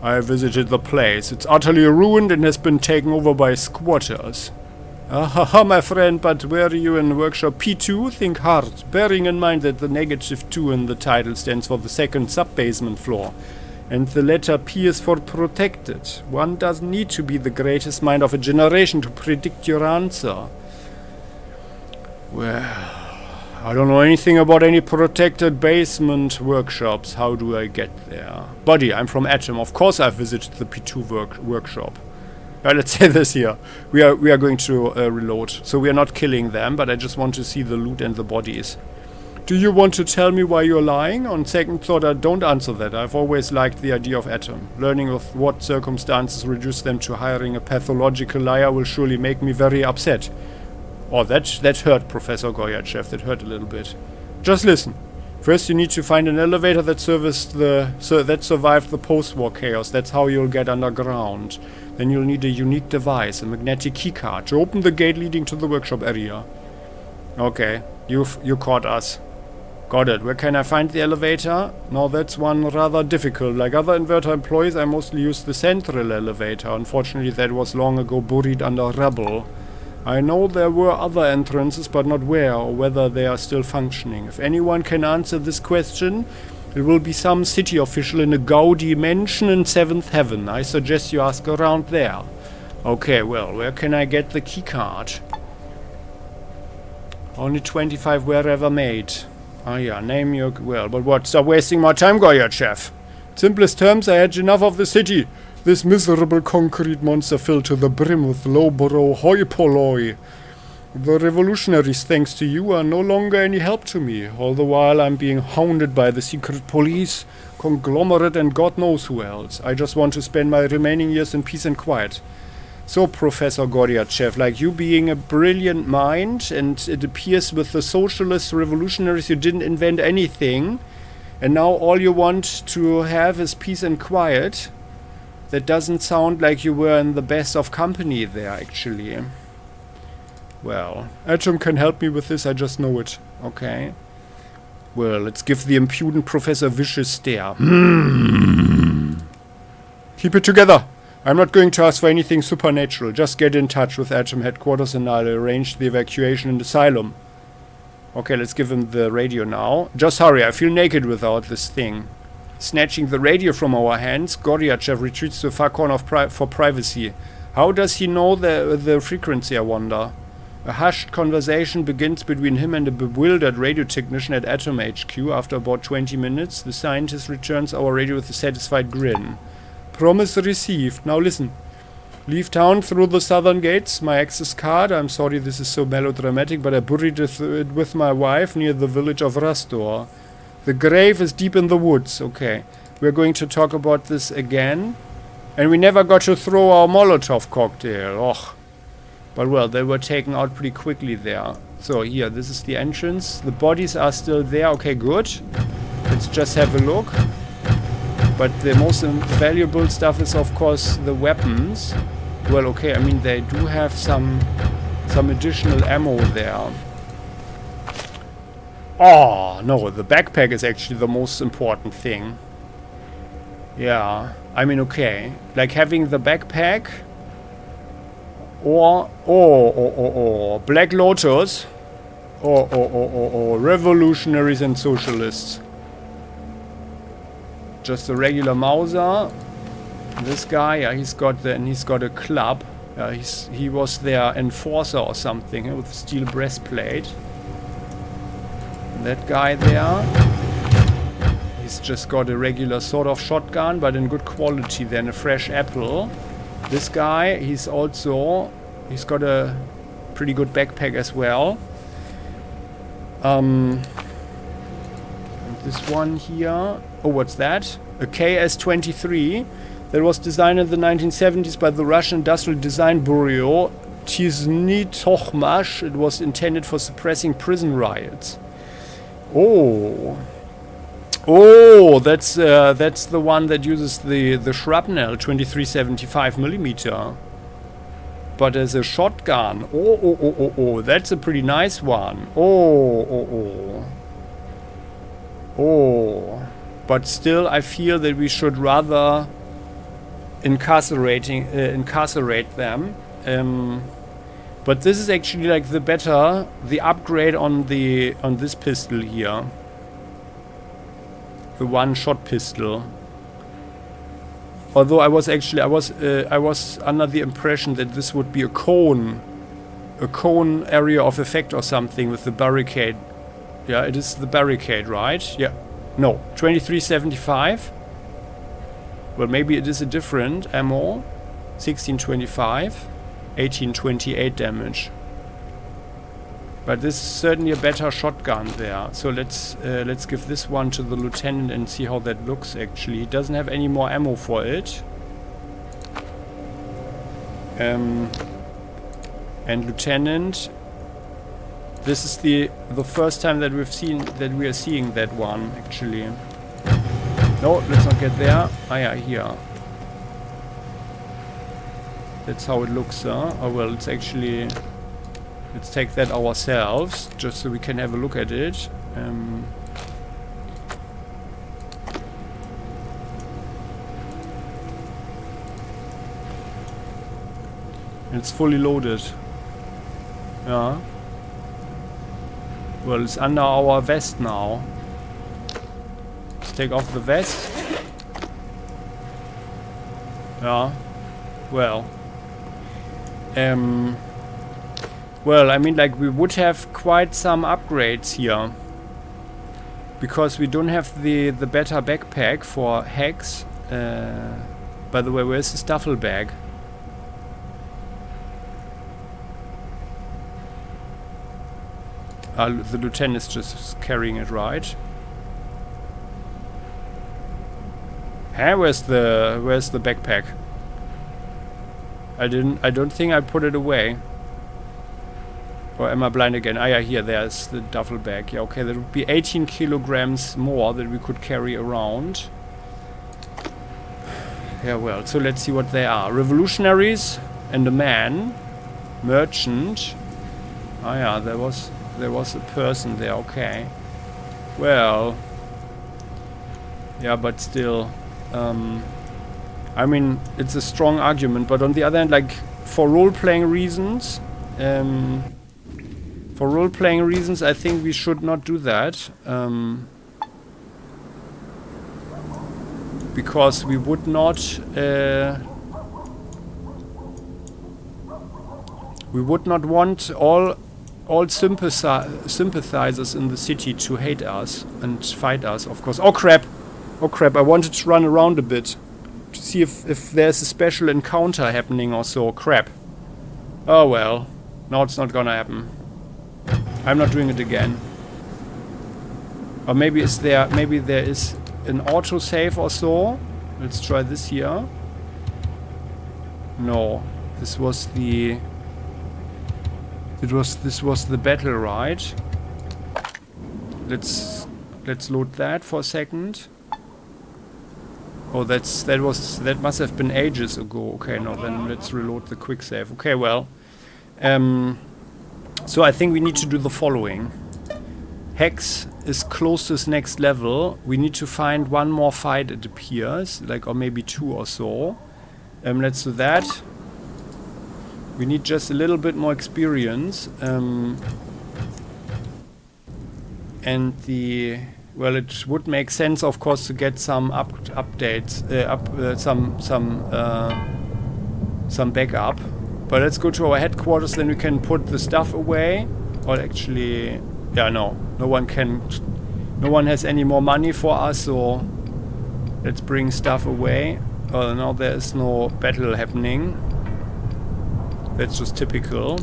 I visited the place. It's utterly ruined and has been taken over by squatters. Ah, my friend, but were you in workshop P2? Think hard, bearing in mind that the -2 in the title stands for the second sub-basement floor, and the letter P is for protected. One doesn't need to be the greatest mind of a generation to predict your answer. Well, I don't know anything about any protected basement workshops. How do I get there? Buddy, I'm from Atom. Of course I've visited the P2 workshop. Let's say this here. We are going to reload. So we are not killing them, but I just want to see the loot and the bodies. Do you want to tell me why you're lying? On second thought, I don't answer that. I've always liked the idea of Atom. Learning of what circumstances reduce them to hiring a pathological liar will surely make me very upset. Oh, that hurt, Professor Goryachev. That hurt a little bit. Just listen. First, you need to find an elevator that survived the post-war chaos. That's how you'll get underground. Then you'll need a unique device, a magnetic keycard, to open the gate leading to the workshop area. Okay. You caught us. Got it. Where can I find the elevator? Now that's one rather difficult. Like other inverter employees, I mostly use the central elevator. Unfortunately, that was long ago buried under rubble. I know there were other entrances, but not where or whether they are still functioning. If anyone can answer this question, it will be some city official in a gaudy mansion in 7th heaven. I suggest you ask around there. Okay, well, where can I get the keycard? Only 25 were ever made. Ah yeah, name your... Well, but what? Stop wasting my time, Gorbachev. Simplest terms, I had enough of the city. This miserable concrete monster filled to the brim with lowbrow hoi polloi. The revolutionaries, thanks to you, are no longer any help to me. All the while I'm being hounded by the secret police, conglomerate and God knows who else. I just want to spend my remaining years in peace and quiet. So, Professor Gorbachev, like you being a brilliant mind, and it appears with the socialist revolutionaries you didn't invent anything, and now all you want to have is peace and quiet. That doesn't sound like you were in the best of company there, actually. Well, Atom can help me with this, I just know it. Okay. Well, let's give the impudent professor a vicious stare. Keep it together! I'm not going to ask for anything supernatural. Just get in touch with Atom headquarters and I'll arrange the evacuation in the asylum. Okay, let's give him the radio now. Just hurry, I feel naked without this thing. Snatching the radio from our hands, Gorbachev retreats to a far corner for privacy. How does he know the frequency, I wonder? A hushed conversation begins between him and a bewildered radio technician at Atom HQ. After about 20 minutes, the scientist returns our radio with a satisfied grin. Promise received. Now listen. Leave town through the southern gates. My access card. I'm sorry this is so melodramatic, but I buried it with my wife near the village of Rastor. The grave is deep in the woods. Okay. We're going to talk about this again. And we never got to throw our Molotov cocktail. Och. But well, they were taken out pretty quickly there. So here, this is the entrance. The bodies are still there. Okay, good. Let's just have a look. But the most valuable stuff is, of course, the weapons. Well, okay, I mean, they do have some additional ammo there. Oh, no, the backpack is actually the most important thing. Yeah, I mean, okay. Like having the backpack or Black Lotus or Revolutionaries and Socialists. Just a regular Mauser. This guy, yeah, he's got a club. He was their enforcer or something with a steel breastplate. And that guy there, he's just got a regular sort of shotgun, but in good quality than a fresh apple. This guy, he's got a pretty good backpack as well. And this one here. Oh, what's that? A KS-23 that was designed in the 1970s by the Russian Industrial Design Bureau, Tizhny Tokhmash. It was intended for suppressing prison riots. Oh, that's the one that uses the shrapnel, 2375mm. But as a shotgun, that's a pretty nice one. But still, I feel that we should rather incarcerate them. But this is actually like the upgrade on this pistol here, the one-shot pistol. Although I was under the impression that this would be a cone area of effect or something with the barricade. Yeah, it is the barricade, right? Yeah. No, 2375. Well, maybe it is a different ammo. 1625, 1828 damage. But this is certainly a better shotgun there. So let's give this one to the lieutenant and see how that looks. Actually, he doesn't have any more ammo for it. And lieutenant, this is the first time that we are seeing that one actually. No, let's not get there. Ah yeah, here. That's how it looks, huh? Oh well, it's actually Let's take that ourselves, just so we can have a look at it. It's fully loaded. Yeah. Well, it's under our vest now. Let's take off the vest. Yeah. Well. Well, I mean, like, we would have quite some upgrades here. Because we don't have the better backpack for Hex. By the way, where's the duffel bag? The lieutenant is just carrying it, right? Hey, where's the backpack? I don't think I put it away. Or am I blind again? Ah, yeah, here, there's the duffel bag. Yeah, okay, that would be 18 kilograms more that we could carry around. Yeah, well, so let's see what they are. Revolutionaries and a man. Merchant. Ah, yeah, there was a person there, okay. Well. Yeah, but still. I mean, it's a strong argument, but on the other hand, like, for role-playing reasons, I think we should not do that. Because we would not want all sympathizers in the city to hate us and fight us, of course. Oh crap! Oh crap, I wanted to run around a bit to see if there's a special encounter happening or so. Crap. Oh well. No, it's not gonna happen. I'm not doing it again. Or maybe there is an autosave or so. Let's try this here. No. This was the battle, right? Let's load that for a second. Oh, that must have been ages ago. Okay, no, then let's reload the quick save. Okay, well, so I think we need to do the following. Hex is close to his next level. We need to find one more fight, it appears, like, or maybe two or so. Let's do that. We need just a little bit more experience. And well, it would make sense, of course, to get some updates, some backup. But let's go to our headquarters, then we can put the stuff away. Or actually, yeah, no one has any more money for us, so let's bring stuff away. Oh, now there is no battle happening. That's just typical.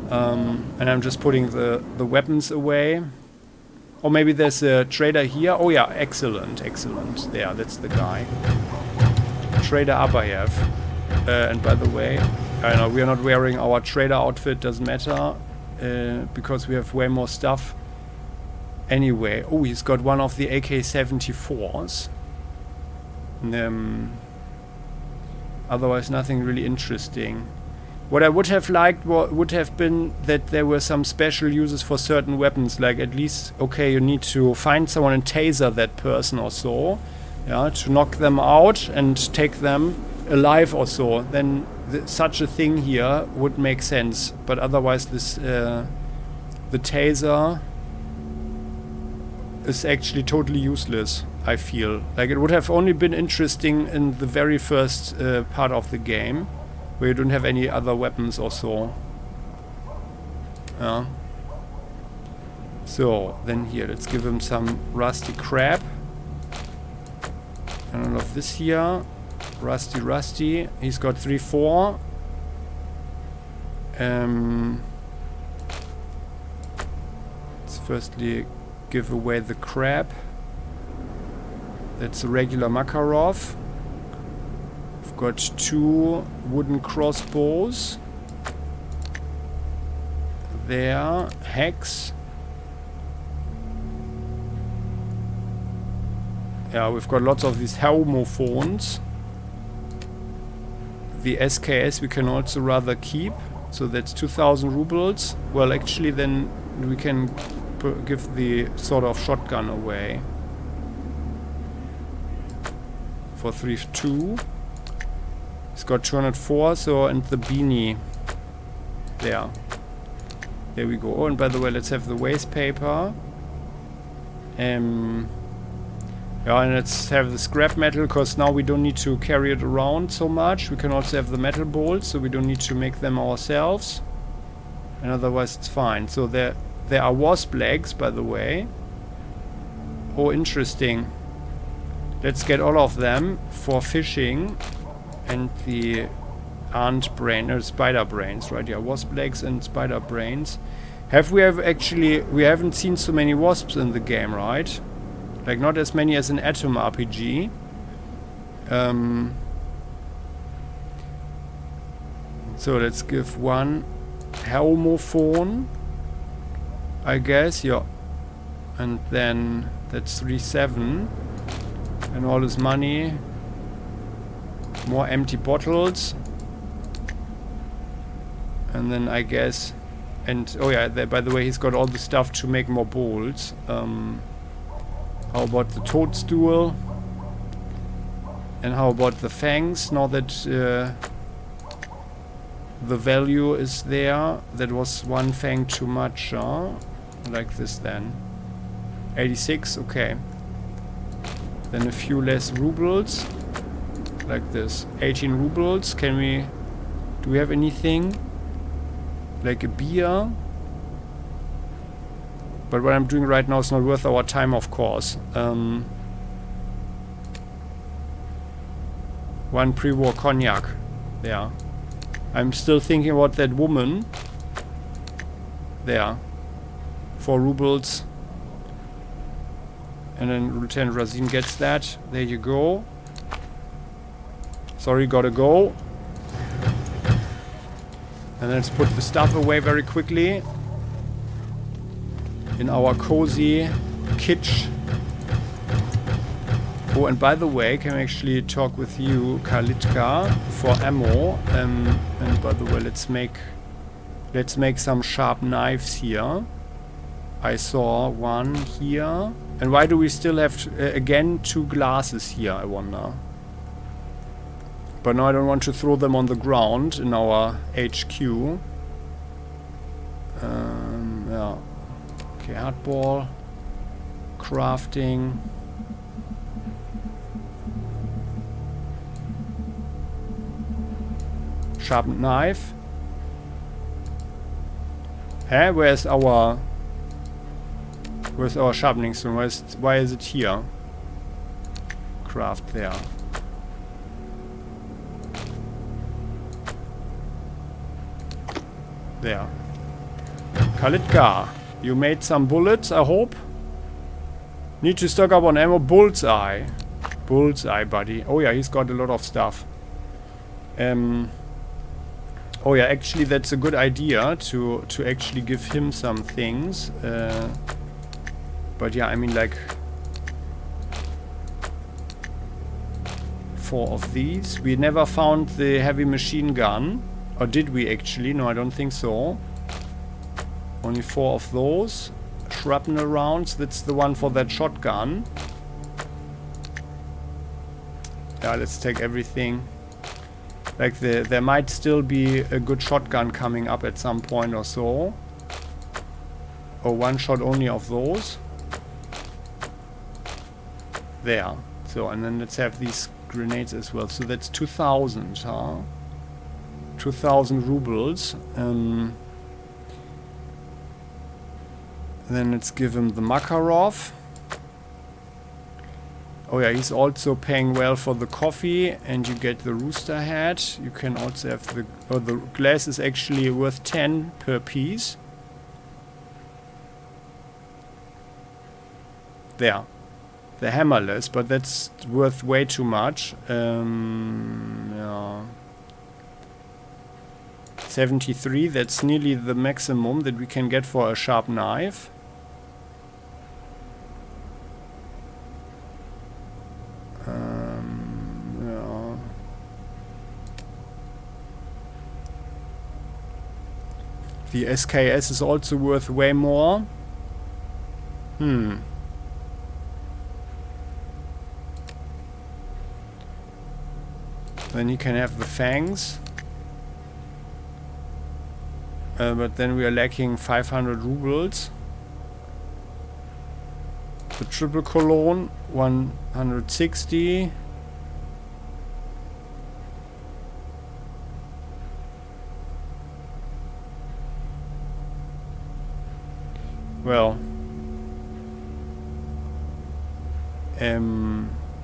And I'm just putting the weapons away. Or maybe there's a trader here. Oh yeah, excellent. There, that's the guy. Trader Abayev. And by the way, I know we are not wearing our trader outfit, doesn't matter. Because we have way more stuff. Anyway, oh, he's got one of the AK-74s. Otherwise nothing really interesting. What I would have liked would have been that there were some special uses for certain weapons, like at least, okay, you need to find someone and taser that person or so, yeah, to knock them out and take them alive or so. Then such a thing here would make sense, but otherwise this the taser is actually totally useless, I feel. Like, it would have only been interesting in the very first part of the game, where you don't have any other weapons or so. Yeah. So, then here, let's give him some rusty crap. And all of this here. Rusty. He's got 3-4. Let's firstly give away the crap. That's a regular Makarov. We've got 2 wooden crossbows. There. Hex. Yeah, we've got lots of these homophones. The SKS we can also rather keep. So that's 2,000 rubles. Well, actually, then we can give the sort of shotgun away for 3-2. He's got 204. So, and the beanie. There we go. Oh, and by the way, let's have the waste paper. Yeah, and let's have the scrap metal, because now we don't need to carry it around so much. We can also have the metal bolts, so we don't need to make them ourselves. And otherwise it's fine. So there are wasp legs, by the way. Oh, interesting. Let's get all of them for fishing. And the ant brain, or spider brains, right? Yeah, wasp legs and spider brains. We haven't seen so many wasps in the game, right? Like, not as many as an Atom RPG. So let's give one homophone, I guess, yeah. And then that's 3-7. And all his money. More empty bottles. And then I guess... And, oh yeah, by the way, he's got all the stuff to make more bolts. How about the toadstool? And how about the fangs? Now that the value is there. That was one fang too much, huh? Like this then. 86, okay. Then a few less rubles. Like this. 18 rubles. Do we have anything? Like a beer? But what I'm doing right now is not worth our time, of course. One pre-war cognac. There. I'm still thinking about that woman. There. 4 rubles. And then Lieutenant Razin gets that. There you go. Sorry, gotta go. And let's put the stuff away very quickly. In our cozy kitsch. Oh, and by the way, can I actually talk with you, Kalitka, for ammo? And by the way, let's make some sharp knives here. I saw one here. And why do we still have again 2 glasses here, I wonder? But now I don't want to throw them on the ground in our HQ. Yeah. Okay, hardball. Crafting. Sharpened knife. Hey, where's our sharpening stone? Why is it here? Craft there. There. Kalitka, you made some bullets, I hope. Need to stock up on ammo. Bullseye. Bullseye, buddy. Oh yeah, he's got a lot of stuff. Oh yeah, actually that's a good idea to actually give him some things. But yeah, I mean, like 4 of these. We never found the heavy machine gun. Or did we actually? No, I don't think so. Only 4 of those. Shrapnel rounds. That's the one for that shotgun. Yeah, let's take everything. Like there might still be a good shotgun coming up at some point or so. Or 1 shot only of those. There. So, and then let's have these grenades as well. So that's 2,000, huh? 2,000 rubles. Then let's give him the Makarov. Oh yeah, he's also paying well for the coffee, and you get the rooster hat. You can also have the... Oh, the glass is actually worth 10 per piece. There. The hammerless, but that's worth way too much. Yeah. 73, that's nearly the maximum that we can get for a sharp knife. Yeah. The SKS is also worth way more. Then he can have the fangs. But then we are lacking 500 rubles. The triple cologne, 160. Well,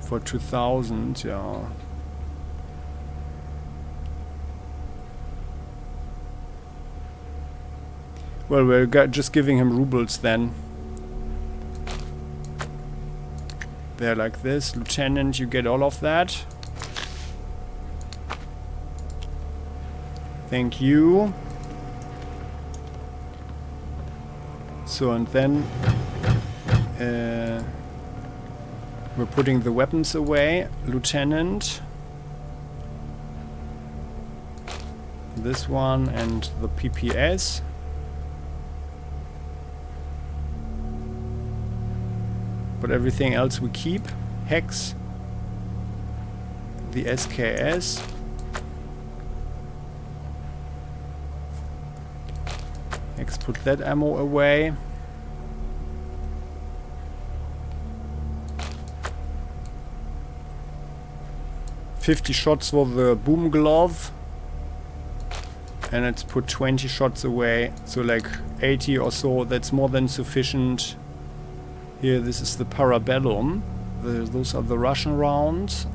for 2000, yeah. Well, we're just giving him rubles then. They're like this. Lieutenant, you get all of that. Thank you. So, and then we're putting the weapons away. Lieutenant. This one and the PPS. But everything else we keep. Hex. The SKS. Hex, put that ammo away. $50 shots for the boom glove. And let's put 20 shots away. So like 80 or so. That's more than sufficient. Here, this is the Parabellum. Those are the Russian rounds.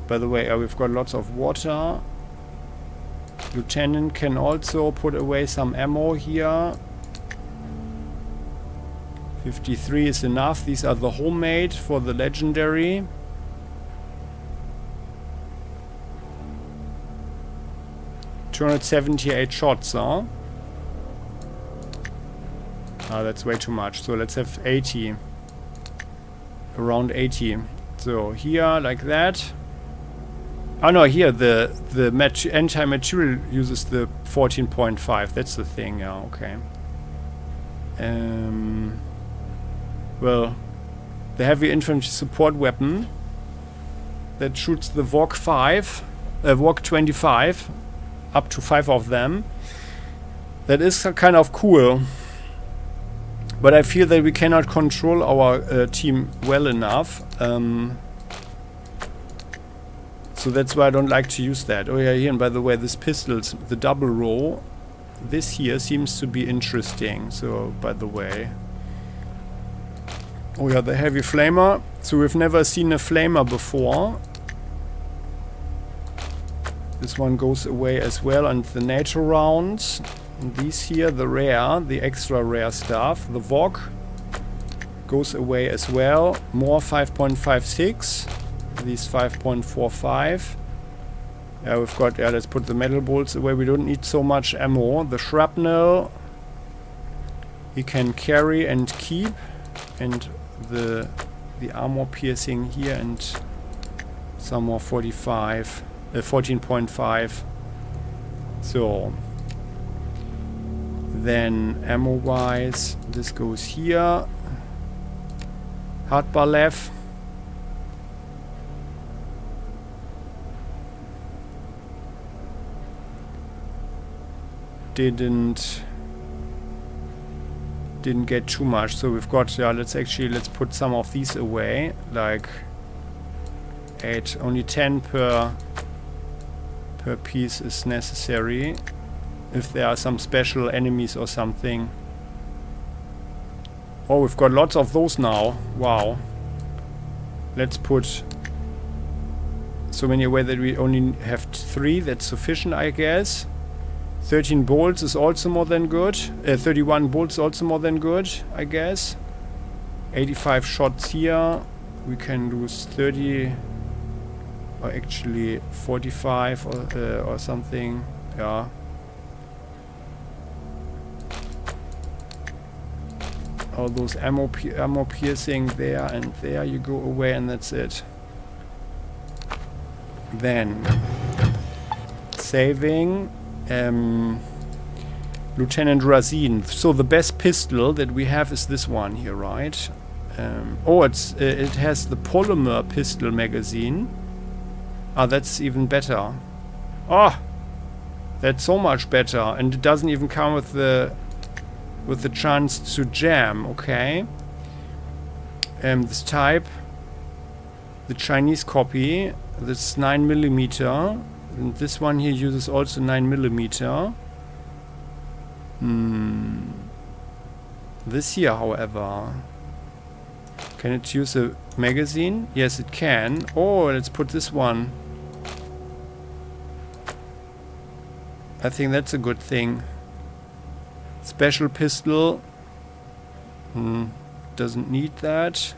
By the way, we've got lots of water. Lieutenant can also put away some ammo here. 53 is enough. These are the homemade for the legendary. $278 shots, huh? That's way too much. So let's have 80. Around 80. So here, like that. Oh no, here the anti-material uses the 14.5. That's the thing, yeah, okay. Well, the heavy infantry support weapon that shoots the VOG 5, VOG 25, up to 5 of them. That is kind of cool. But I feel that we cannot control our team well enough. So that's why I don't like to use that. Oh yeah, here, and by the way, this pistols, the double row, this here seems to be interesting. So, by the way. Oh yeah, the heavy flamer. So we've never seen a flamer before. This one goes away as well, and the NATO rounds. And these here, the rare, the extra rare stuff. The VOG goes away as well. More 5.56. These 5.45. Yeah, we've got, yeah, let's put the metal bolts away. We don't need so much ammo. The shrapnel he can carry and keep. And the armor piercing here, and some more 14.5. So then ammo wise, this goes here. Hardball left. Didn't get too much, so we've got, yeah, let's put some of these away, like 8, only 10 per piece is necessary if there are some special enemies or something. Oh, we've got lots of those now. Wow. Let's put so many away that we only have 3. That's sufficient, I guess. 13 bolts is also more than good. 31 bolts also more than good, I guess. 85 shots here. We can lose 30, or actually 45 or something. Yeah. All those ammo piercing there and there. You go away, and that's it. Then saving. Lieutenant Razin. So the best pistol that we have is this one here, right? Oh, it has the polymer pistol magazine. Ah, that's even better. Oh, that's so much better, and it doesn't even come with the chance to jam. Okay. This type, the Chinese copy, this 9mm, and this one here uses also 9mm. This here, however, can it use a magazine? Yes, it can. Oh, let's put this one. I think that's a good thing. Special pistol. Doesn't need that.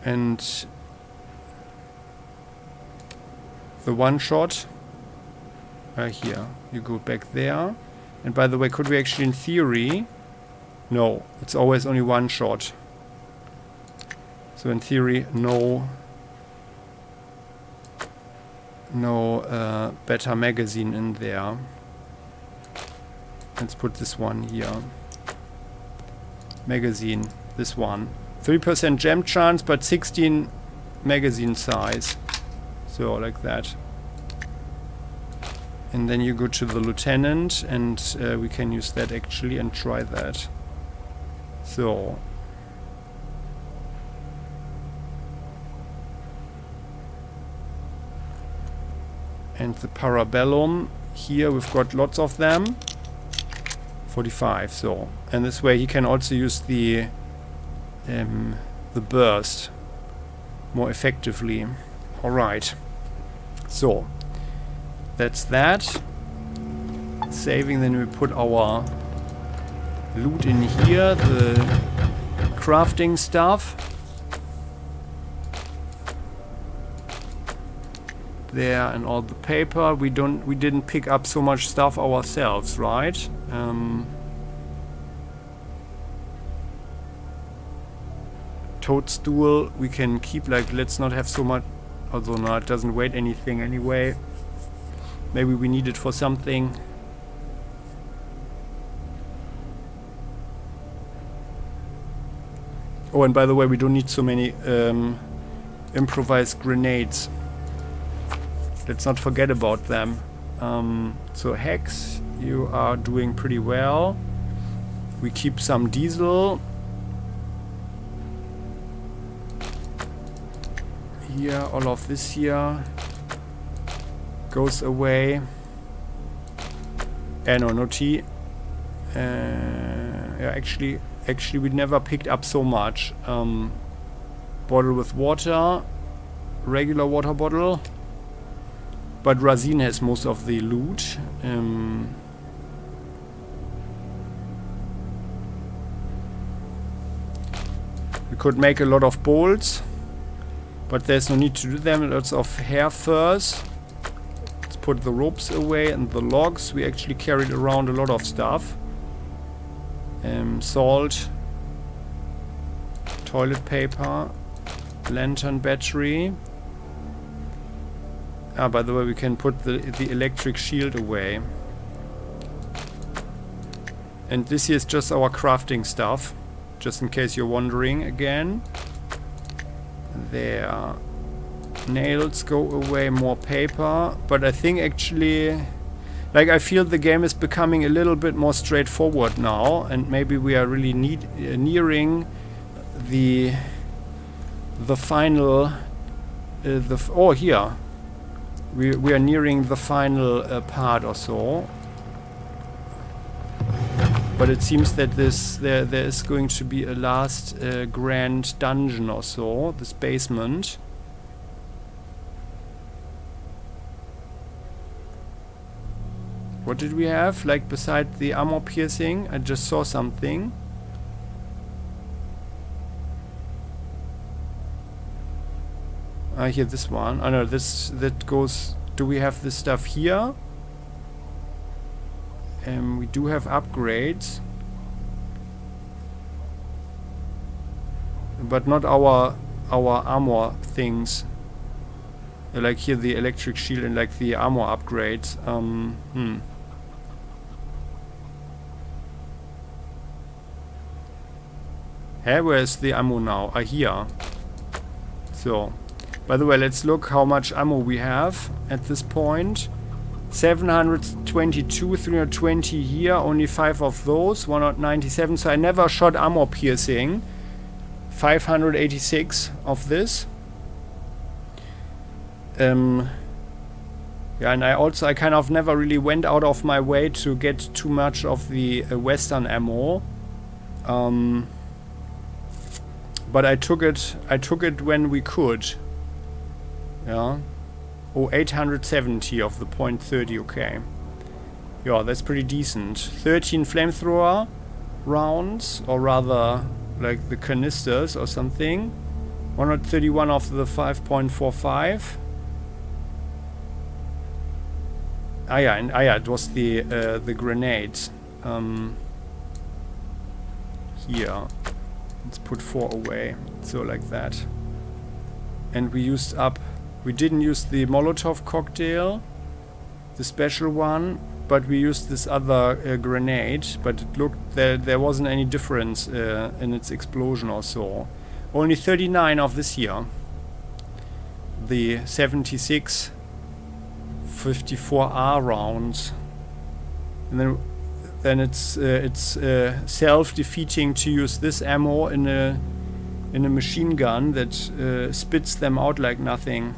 And the one shot. Here. You go back there. And by the way, could we actually, in theory... No, it's always only one shot. So in theory, no better magazine in there. Let's put this one here. Magazine, this one. 3% jam chance, but 16 magazine size. So like that. And then you go to the lieutenant, and we can use that actually and try that. So. And the Parabellum, here we've got lots of them. 45, so. And this way he can also use the burst more effectively. Alright. So. That's that. Saving, then we put our loot in here, the crafting stuff. There, and all the paper. We didn't pick up so much stuff ourselves, right? Toadstool we can keep, like, let's not have so much, although no, it doesn't weigh anything anyway. Maybe we need it for something. Oh, and by the way, we don't need so many improvised grenades. Let's not forget about them. So Hex, you are doing pretty well. We keep some diesel. Here, all of this here goes away. No tea. Yeah, actually we never picked up so much. Bottle with water, regular water bottle. But Razin has most of the loot. We could make a lot of bolts, but there's no need to do them. Lots of hair furs. Let's put the ropes away and the logs. We actually carried around a lot of stuff. Salt, toilet paper, lantern battery. Ah, by the way, we can put the electric shield away. And this here is just our crafting stuff, just in case you're wondering again. There. Nails go away, more paper. But I think actually, like, I feel the game is becoming a little bit more straightforward now, and maybe we are really nearing the final. Oh, here. We are nearing the final part or so. But it seems that there is going to be a last grand dungeon or so, this basement. What did we have? Like, beside the armor piercing, I just saw something. Here, this one. Oh no, that goes... Do we have this stuff here? We do have upgrades. But not our armor things. Like here the electric shield and like the armor upgrades. Hey, where's the ammo now? Here. So, by the way, let's look how much ammo we have at this point. 722, 320 here, only 5 of those, 197. So I never shot armor piercing. 586 of this. Yeah, and I kind of never really went out of my way to get too much of the Western ammo. But I took it when we could. Yeah. Oh, 870 of the .30, okay. Yeah, that's pretty decent. 13 flamethrower rounds, or rather, like the canisters or something. 131 of the 5.45. Yeah, it was the grenades. Here. Let's put 4 away. So like that. And we didn't use the Molotov cocktail, the special one, but we used this other grenade, but it looked there wasn't any difference in its explosion or so. Only 39 of this here. The 76 54R rounds. And then it's self-defeating to use this ammo in a machine gun that spits them out like nothing.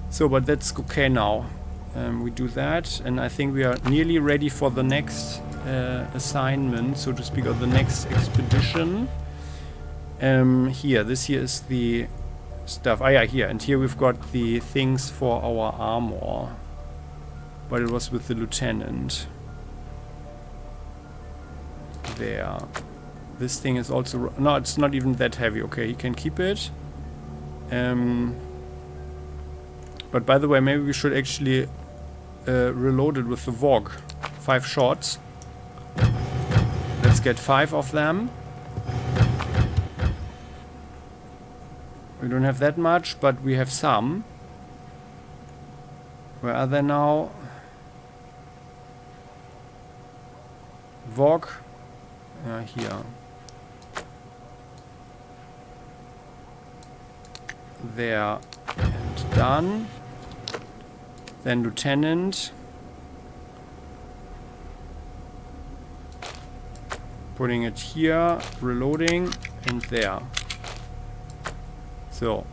So, but that's okay now. We do that, and I think we are nearly ready for the next assignment, so to speak, or the next expedition. This here is the stuff. Yeah, here. And here we've got the things for our armor. But it was with the lieutenant. There. This thing is also... No, it's not even that heavy. Okay, he can keep it. But by the way, maybe we should actually reload it with the VOG. 5 shots. Let's get 5 of them. We don't have that much, but we have some. Where are they now? VOG. Here. There. And done. Then lieutenant. Putting it here. Reloading. And there. So.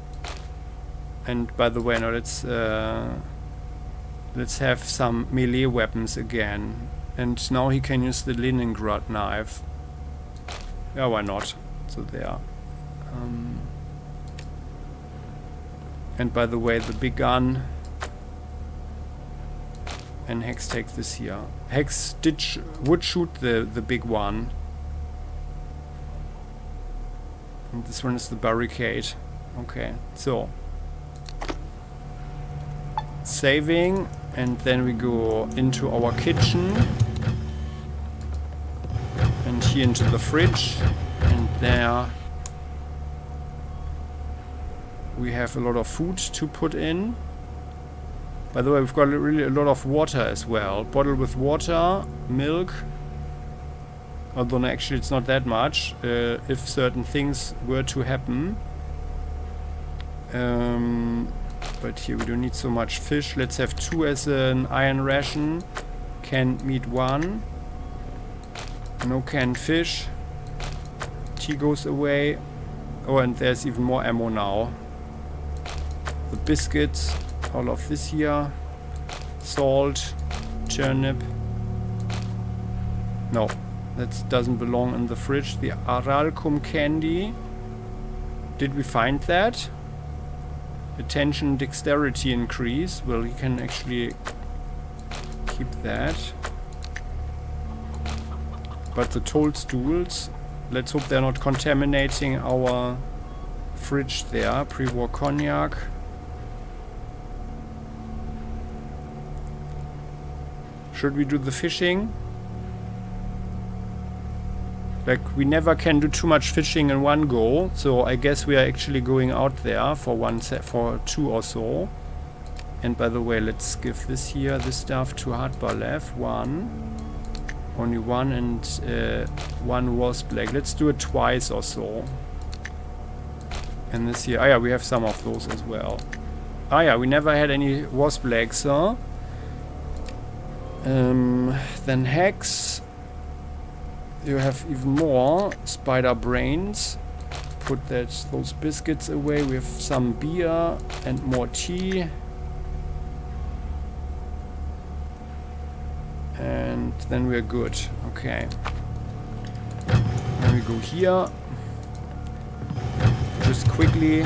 And by the way, now let's have some melee weapons again. And now he can use the Leningrad knife. Yeah, why not? So there. And by the way, the big gun. And Hex takes this here. Hex would shoot the big one. And this one is the barricade. Okay, so. Saving. And then we go into our kitchen. And here into the fridge. And there we have a lot of food to put in. By the way, we've got really a lot of water as well. Bottle with water, milk. Although no, actually it's not that much. If certain things were to happen. But here we don't need so much fish. Let's have 2 as an iron ration. Canned meat 1. No canned fish. Tea goes away. Oh, and there's even more ammo now. The biscuits. All of this here. Salt. Turnip. No, that doesn't belong in the fridge. The Aralcum candy. Did we find that? Attention, dexterity increase. Well, he can actually keep that. But the toadstools, let's hope they're not contaminating our fridge there. Pre-war cognac. Should we do the fishing? Like, we never can do too much fishing in one go, so I guess we are actually going out there for 2 or so. And by the way, let's give this here, this stuff to Hardball left. One. Only one and one wasp leg. Let's do it twice or so. And this here. Oh yeah, we have some of those as well. Oh yeah, we never had any wasp legs, huh? Then Hex. You have even more spider brains. Put those biscuits away. We have some beer and more tea. And then we're good. Okay. Then we go here. Just quickly,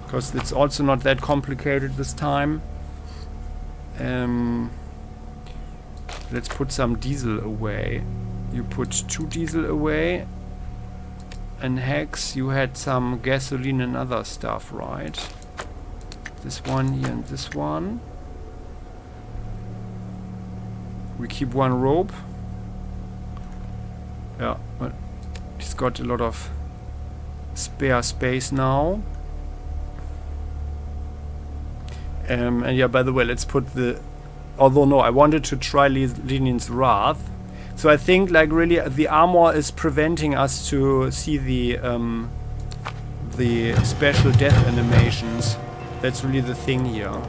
because it's also not that complicated this time. Let's put some diesel away. You put 2 diesel away. And Hex, you had some gasoline and other stuff, right? This one here and this one. We keep 1 rope. Yeah, but he's got a lot of spare space now. And yeah, by the way, let's put the... Although no, I wanted to try Lenin's Wrath. So I think like really the armor is preventing us to see the special death animations. That's really the thing here.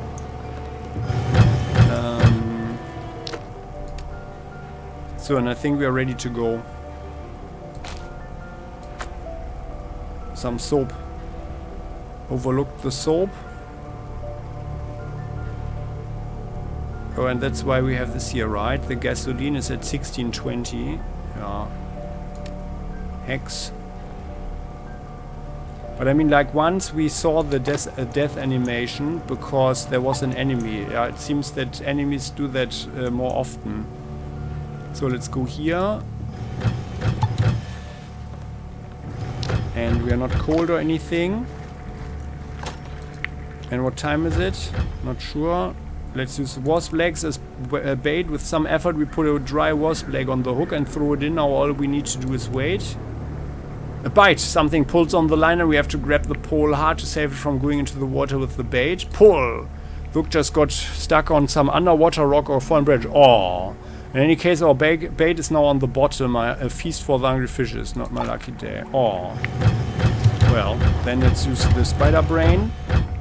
So, and I think we are ready to go. Some soap. Overlooked the soap. Oh, and that's why we have this here, right? The gasoline is at 1620. Yeah. Hex. But I mean, like, once we saw the death animation because there was an enemy. Yeah, it seems that enemies do that more often. So let's go here. And we are not cold or anything. And what time is it? Not sure. Let's use wasp legs as bait. With some effort we put a dry wasp leg on the hook and throw it in. Now all we need to do is wait. A bite! Something pulls on the line and we have to grab the pole hard to save it from going into the water with the bait. Pull! The hook just got stuck on some underwater rock or fallen branch. Aww. In any case, our bait is now on the bottom. A feast for the hungry fishes. Not my lucky day. Aww. Well, then let's use the spider brain.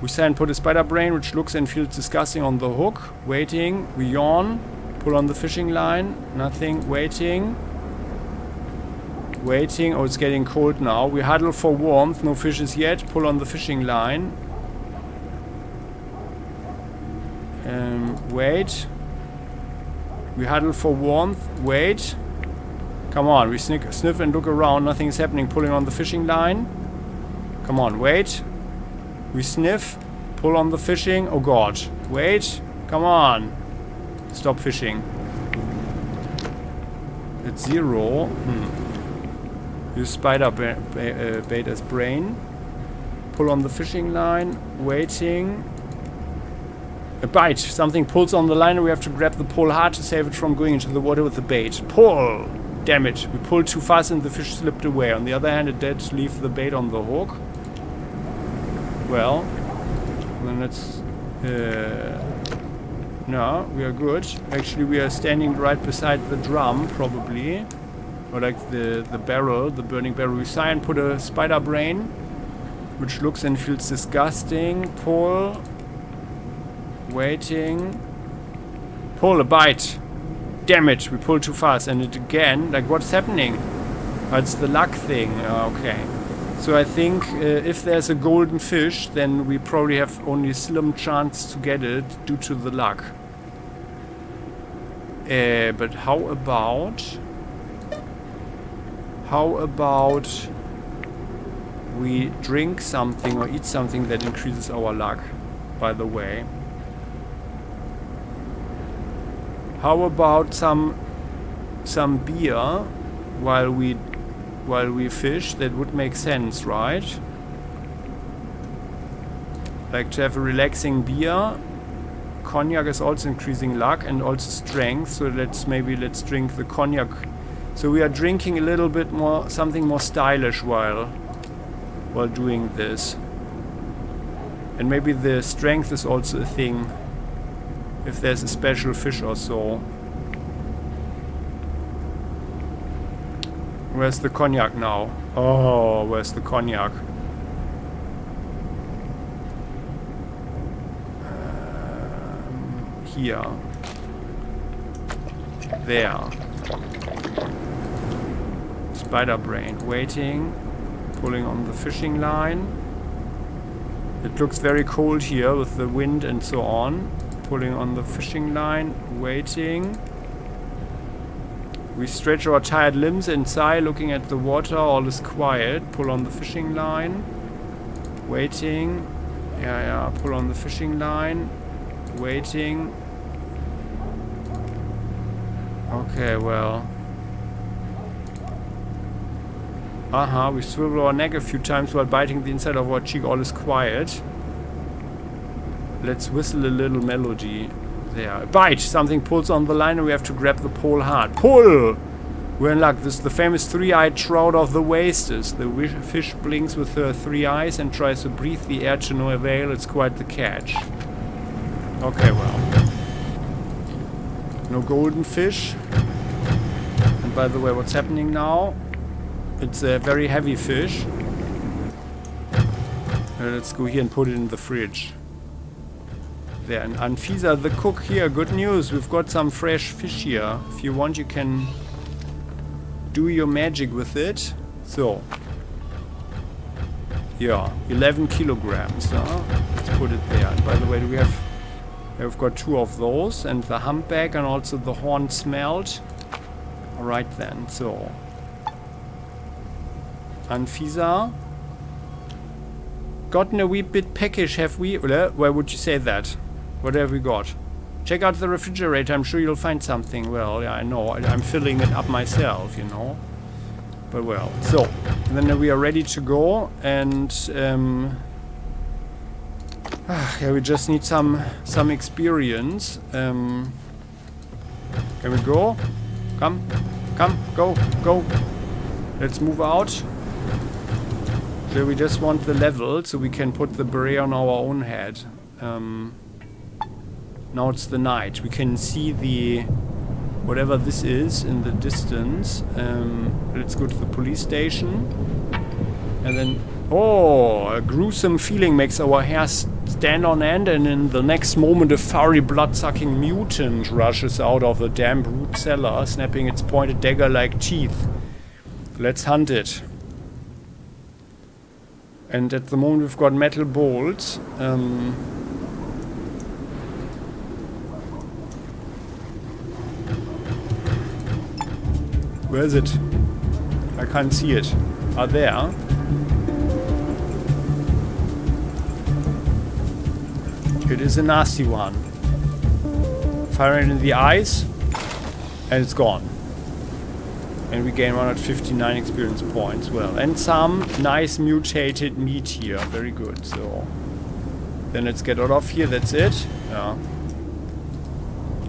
We say and put a spider brain, which looks and feels disgusting, on the hook. Waiting. We yawn. Pull on the fishing line. Nothing. Waiting. Waiting. Oh, it's getting cold now. We huddle for warmth. No fishes yet. Pull on the fishing line. Wait. We huddle for warmth. Wait. Come on. We sniff and look around. Nothing is happening. Pulling on the fishing line. Come on. Wait. We sniff. Pull on the fishing. Oh god. Wait. Come on. Stop fishing. It's 0. Use spider bait as brain. Pull on the fishing line. Waiting. A bite. Something pulls on the line and we have to grab the pole hard to save it from going into the water with the bait. Pull! Damn it. We pulled too fast and the fish slipped away. On the other hand, it did leave the bait on the hook. Well, then let's... no, we are good. Actually, we are standing right beside the drum, probably. Or like the barrel, the burning barrel. We sigh and put a spider brain, which looks and feels disgusting. Pull. Waiting. Pull, a bite. Damn it, we pulled too fast. And it again, like what's happening? Oh, it's the luck thing. Okay. So I think if there's a golden fish, then we probably have only a slim chance to get it due to the luck. But how about we drink something or eat something that increases our luck, by the way. How about some beer while we fish? That would make sense, right? Like to have a relaxing beer. Cognac is also increasing luck and also strength, so let's drink the cognac. So we are drinking a little bit more, something more stylish while doing this. And maybe the strength is also a thing if there's a special fish or so. Where's the cognac now? Oh, where's the cognac? Here. There. Spider brain. Waiting. Pulling on the fishing line. It looks very cold here with the wind and so on. Pulling on the fishing line. Waiting. We stretch our tired limbs and sigh, looking at the water. All is quiet. Pull on the fishing line. Waiting. Yeah. Pull on the fishing line. Waiting. Okay, well. We swivel our neck a few times while biting the inside of our cheek. All is quiet. Let's whistle a little melody. There. Bite! Something pulls on the line and we have to grab the pole hard. Pull! We're in luck. This is the famous three-eyed trout of the wastes. The fish blinks with her three eyes and tries to breathe the air to no avail. It's quite the catch. Okay, well. No golden fish. And by the way, what's happening now? It's a very heavy fish. Let's go here and put it in the fridge. There, and Anfisa the cook here. Good news, we've got some fresh fish here. If you want, you can do your magic with it. So, yeah, 11 kilograms. Let's put it there. And by the way, we've got 2 of those, and the humpback and also the horn smelt. All right then. So, Anfisa, gotten a wee bit peckish, have we? Where would you say that? What have we got? Check out the refrigerator. I'm sure you'll find something. Well, yeah, I know. I'm filling it up myself, you know. But well, so then we are ready to go, and yeah, we just need some experience. Can we go? Come, go. Let's move out. So we just want the level so we can put the beret on our own head. Now it's the night. We can see the whatever this is in the distance. Let's go to the police station. And then, oh, a gruesome feeling makes our hair stand on end, and in the next moment a furry blood-sucking mutant rushes out of the damp root cellar, snapping its pointed dagger-like teeth. Let's hunt it. And at the moment we've got metal bolts. Where is it? I can't see it. There. It is a nasty one. Fire it in the eyes, and it's gone. And we gain 159 experience points. Well, and some nice mutated meat here. Very good. So then let's get out of here. That's it. Yeah.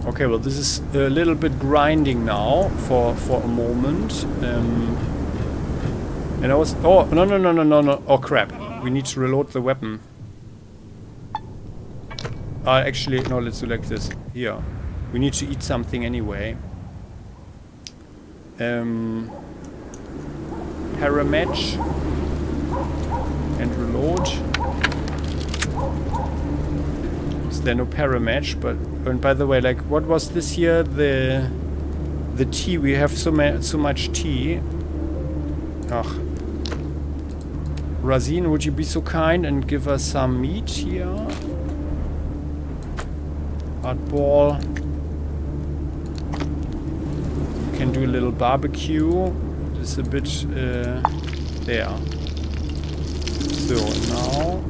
Okay, well, this is a little bit grinding now for a moment. And I was... Oh, no. Oh, crap. We need to reload the weapon. Actually, no, let's do like this. Here. We need to eat something anyway. Paramatch. And reload. Is there no paramatch? But... And by the way, like, what was this here? The tea. We have so much tea. Ugh. Razine, would you be so kind and give us some meat here? Hardball. We can do a little barbecue. Just a bit there. So now,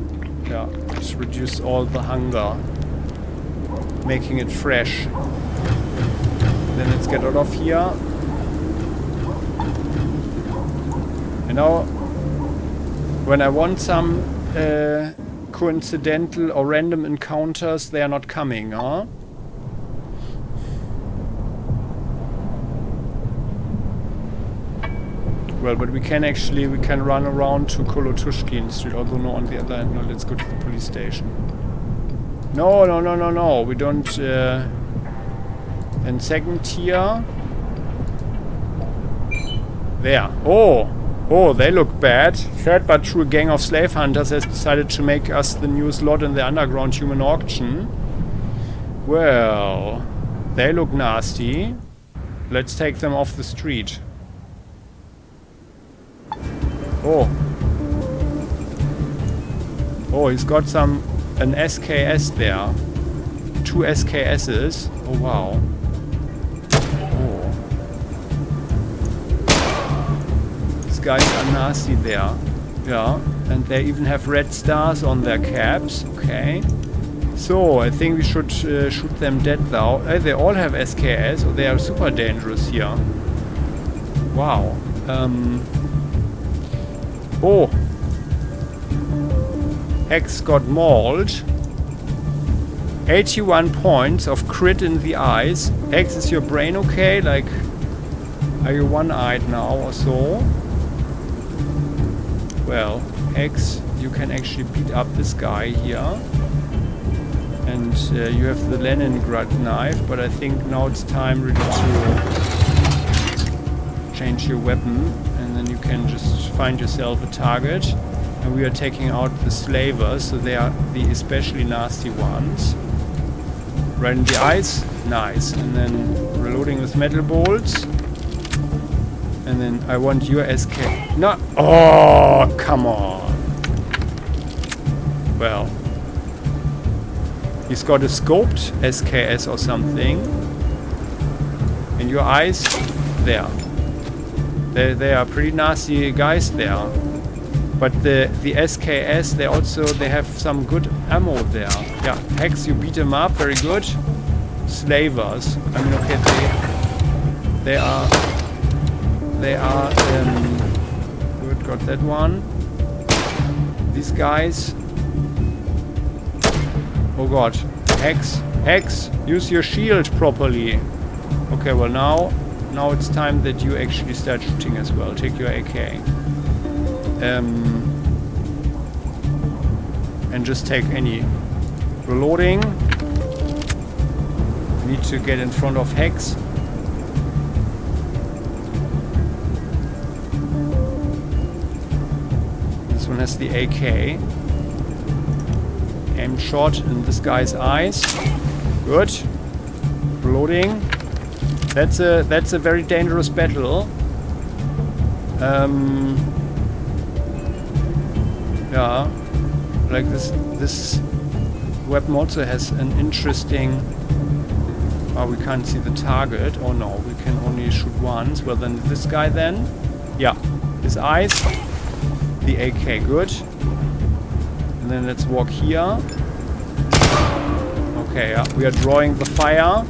yeah, let's reduce all the hunger. Making it fresh. Then let's get out of here. And now, when I want some coincidental or random encounters, they are not coming, huh? Well, but we can run around to Kolotushkin Street, although no, on the other hand, no, let's go to the police station. No, no, no, no, no. We don't... and second tier... There. Oh! Oh, they look bad. Third but true gang of slave hunters has decided to make us the new slot in the underground human auction. Well... They look nasty. Let's take them off the street. Oh. Oh, he's got an SKS there. 2 SKSs. Oh, wow. Oh. These guys are nasty there. Yeah. And they even have red stars on their caps. Okay. So, I think we should shoot them dead now. They all have SKS. Oh, they are super dangerous here. Wow. Oh. X got mauled. 81 points of crit in the eyes. X, is your brain okay? Like, are you one-eyed now or so? Well, X, you can actually beat up this guy here. And you have the Leningrad knife, but I think now it's time really to change your weapon. And then you can just find yourself a target. And we are taking out the slavers, so they are the especially nasty ones. Right in the eyes, nice. And then reloading with metal bolts. And then I want your SK. No, oh, come on. Well, he's got a scoped SKS or something. And your eyes, there. They are pretty nasty guys there. But the SKS, they have some good ammo there. Yeah, Hex, you beat them up, very good. Slavers. I mean, okay, they are good, got that one. These guys. Oh god. Hex, use your shield properly. Okay, well now it's time that you actually start shooting as well. Take your AK. And just take any. Reloading. Need to get in front of Hex. This one has the AK. Aim shot in this guy's eyes. Good. Reloading. That's a very dangerous battle. Yeah, like this weapon also has an interesting... Oh, we can't see the target. Oh no, we can only shoot once. Well then this guy then. Yeah, his eyes. The AK, good. And then let's walk here. Okay, yeah, we are drawing the fire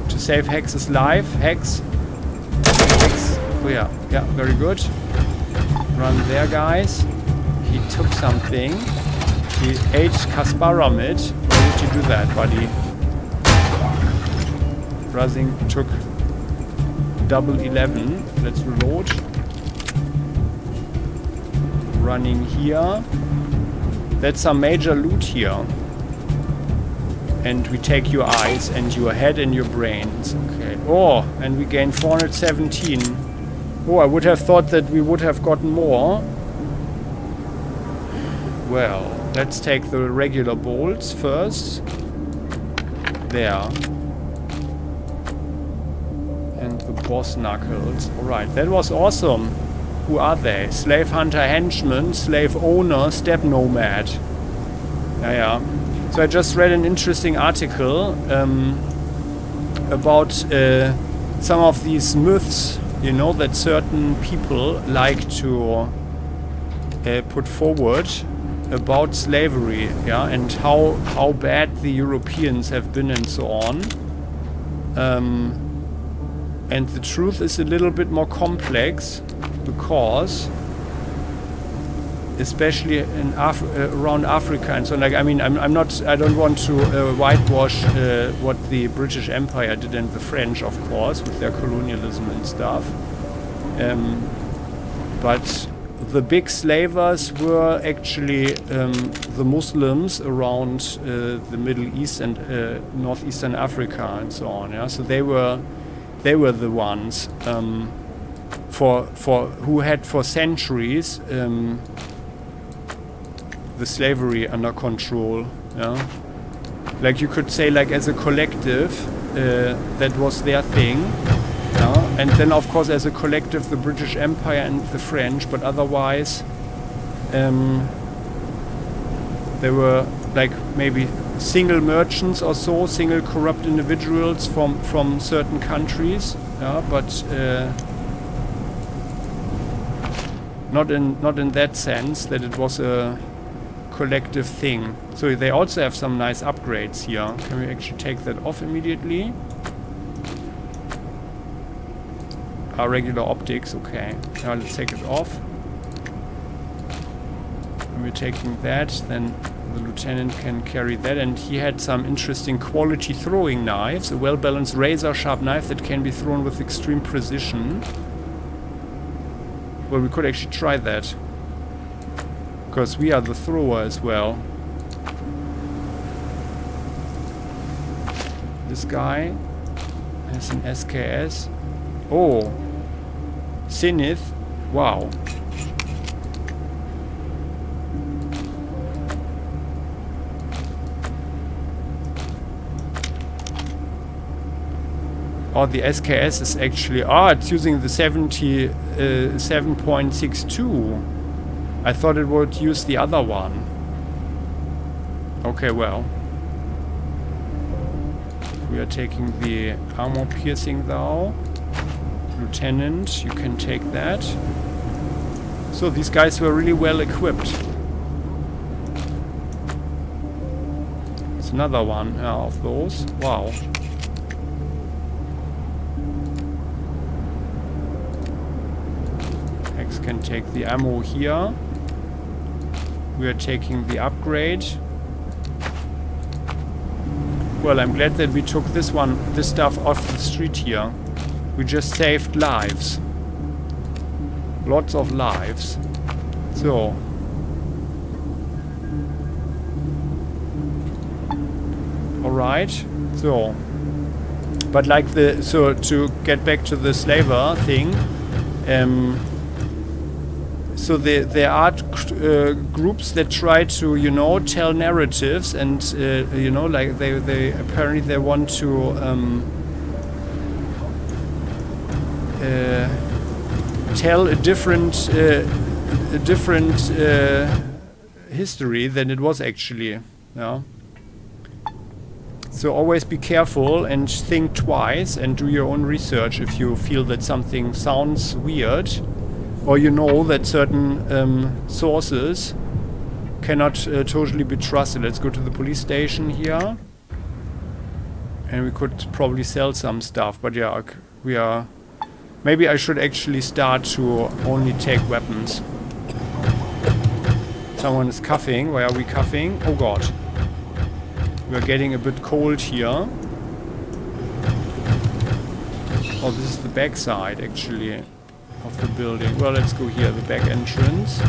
to save Hex's life. Hex. Oh yeah, very good. Run there, guys. He took something. He ate Kasparamid. Why did you do that, buddy? Razing took double 11. Let's reload. Running here. That's some major loot here. And we take your eyes and your head and your brains. Okay. Oh, and we gain 417. Oh, I would have thought that we would have gotten more. Well, let's take the regular bolts first. There. And the boss knuckles. Alright, that was awesome. Who are they? Slave hunter henchman, slave owner, steppe nomad. Yeah. So I just read an interesting article about some of these myths, you know, that certain people like to put forward about slavery, yeah, and how bad the Europeans have been and so on. And the truth is a little bit more complex because, especially in around Africa and so on, like, I mean, I don't want to whitewash what the British Empire did and the French, of course, with their colonialism and stuff. But the big slavers were actually the Muslims around the Middle East and northeastern Africa and so on. Yeah, so they were the ones for who had for centuries the slavery under control. Yeah, like you could say, like as a collective, that was their thing. Yeah? And then, of course, as a collective, the British Empire and the French, but otherwise, there were like maybe single merchants or so, single corrupt individuals from certain countries. Yeah, but not in that sense that it was a collective thing. So they also have some nice upgrades here. Can we actually take that off immediately? Regular optics, okay. Now let's take it off. When we're taking that, then the lieutenant can carry that, and he had some interesting quality throwing knives, a well-balanced razor-sharp knife that can be thrown with extreme precision. Well, we could actually try that, because we are the thrower as well. This guy has an SKS. Oh, Zenith. Wow. Oh, the SKS is actually... it's using the 7.62. I thought it would use the other one. Okay, well. We are taking the armor piercing though. Lieutenant, you can take that. So these guys were really well equipped. It's another one of those. Wow. X can take the ammo here. We are taking the upgrade. Well, I'm glad that we took this stuff off the street here. We just saved lives. Lots of lives. So. Alright. So. But like so to get back to the slaver thing, so there are groups that try to, you know, tell narratives and, you know, like they apparently they want to tell a different history than it was actually. Yeah. So always be careful and think twice and do your own research if you feel that something sounds weird, or you know that certain sources cannot totally be trusted. Let's go to the police station here, and we could probably sell some stuff. But yeah, we are. Maybe I should actually start to only take weapons. Someone is coughing. Why are we coughing? Oh god. We are getting a bit cold here. Oh, this is the back side actually of the building. Well, let's go here. The back entrance.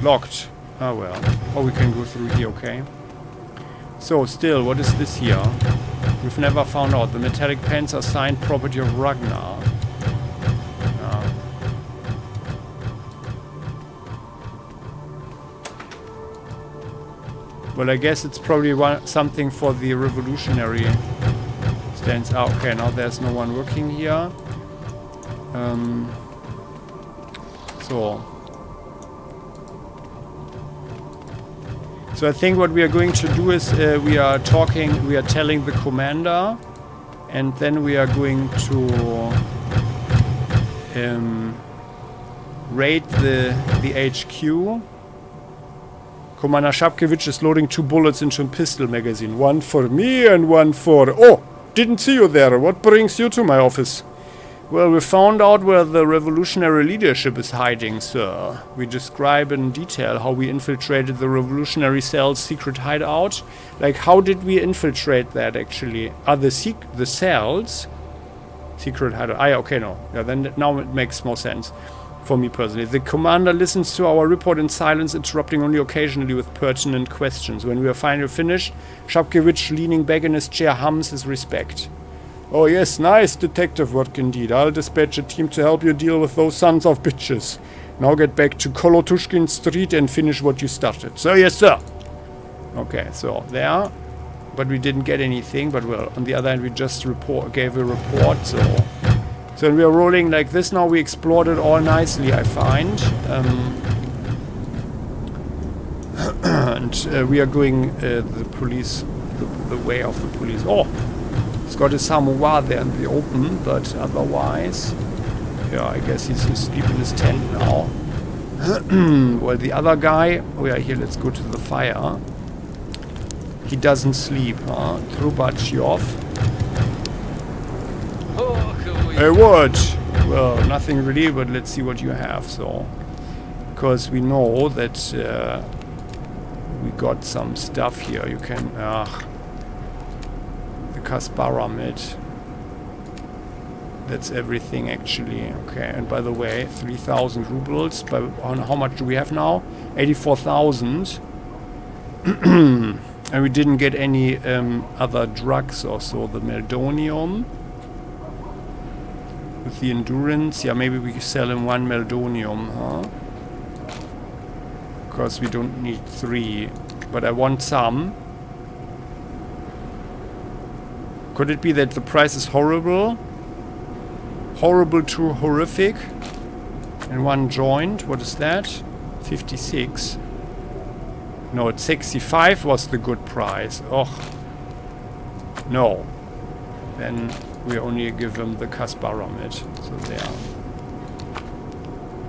Locked. Oh well. Oh, we can go through here, okay. So, still, what is this here? We've never found out. The metallic pens are signed property of Ragnar. Well, I guess it's probably something for the revolutionary stands out. Okay, now there's no one working here. So I think what we are going to do is we are telling the commander, and then we are going to raid the HQ. Commander Shapkevich is loading 2 bullets into a pistol magazine. One for me and one for... Oh! Didn't see you there. What brings you to my office? Well, we found out where the revolutionary leadership is hiding, sir. We describe in detail how we infiltrated the revolutionary cell's secret hideout. Like, how did we infiltrate that, actually? The cells? Secret hideout. Okay, no. Yeah, then now it makes more sense. For me personally. The commander listens to our report in silence, interrupting only occasionally with pertinent questions. When we are finally finished, Shapkevich, leaning back in his chair, hums his respect. Oh yes, nice detective work indeed. I'll dispatch a team to help you deal with those sons of bitches. Now get back to Kolotushkin Street and finish what you started. So yes, sir. Okay, so there. But we didn't get anything. But well, on the other hand, we just gave a report. So we are rolling like this now. We explored it all nicely, I find. And we are going the police, the way of the police. Oh, he's got his samovar there in the open, but otherwise, yeah, I guess he's asleep in his tent now. Well, the other guy, oh yeah, here, let's go to the fire. He doesn't sleep, huh? Trubachev. Hey, what? Well, nothing really, but let's see what you have, so. Because we know that we got some stuff here. You can, the Kasparamid. That's everything, actually. Okay, and by the way, 3,000 rubles. On how much do we have now? 84,000. And we didn't get any other drugs or so. The meldonium. With the endurance. Yeah, maybe we can sell him 1 meldonium, huh? Because we don't need 3. But I want some. Could it be that the price is horrible? Horrible to horrific. And 1 joint. What is that? 56. No, it's 65 was the good price. Oh. No. Then we only give him the Kasparamid. So there.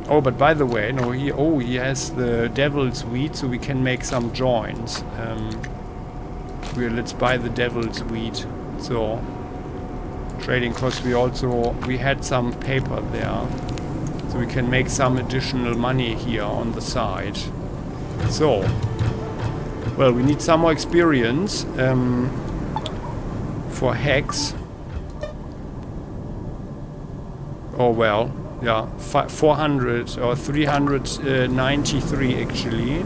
Oh, but by the way, no, he has the devil's weed, so we can make some joints. Let's buy the devil's weed. So trading costs, we had some paper there. So we can make some additional money here on the side. So, well, we need some more experience for hacks. Oh, well, yeah, 400 or 393 actually.